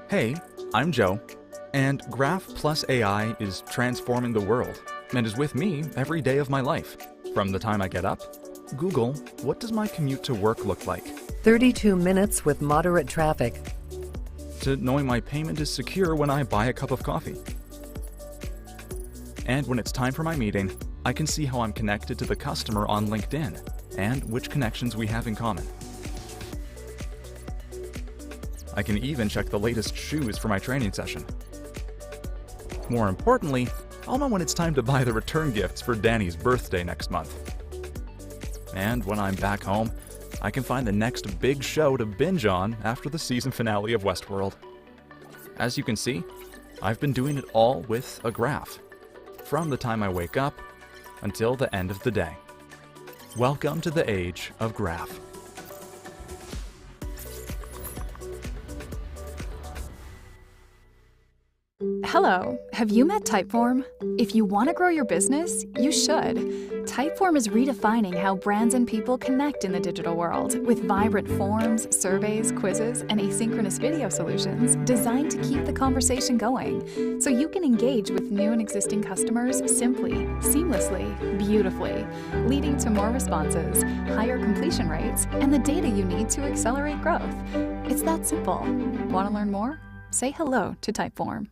Hey, I'm Joe, and Graph plus AI is transforming the world and is with me every day of my life. From the time I get up, Google, what does my commute to work look like? 32 minutes with moderate traffic. To knowing my payment is secure when I buy a cup of coffee. And when it's time for my meeting, I can see how I'm connected to the customer on LinkedIn and which connections we have in common. I can even check the latest shoes for my training session. More importantly, I'll know when it's time to buy the return gifts for Danny's birthday next month. And when I'm back home, I can find the next big show to binge on after the season finale of Westworld. As you can see, I've been doing it all with a graph, from the time I wake up until the end of the day. Welcome to the age of graph. Hello, have you met Typeform? If you want to grow your business, you should. Typeform is redefining how brands and people connect in the digital world with vibrant forms, surveys, quizzes, and asynchronous video solutions designed to keep the conversation going so you can engage with new and existing customers simply, seamlessly, beautifully, leading to more responses, higher completion rates, and the data you need to accelerate growth. It's that simple. Want to learn more? Say hello to Typeform.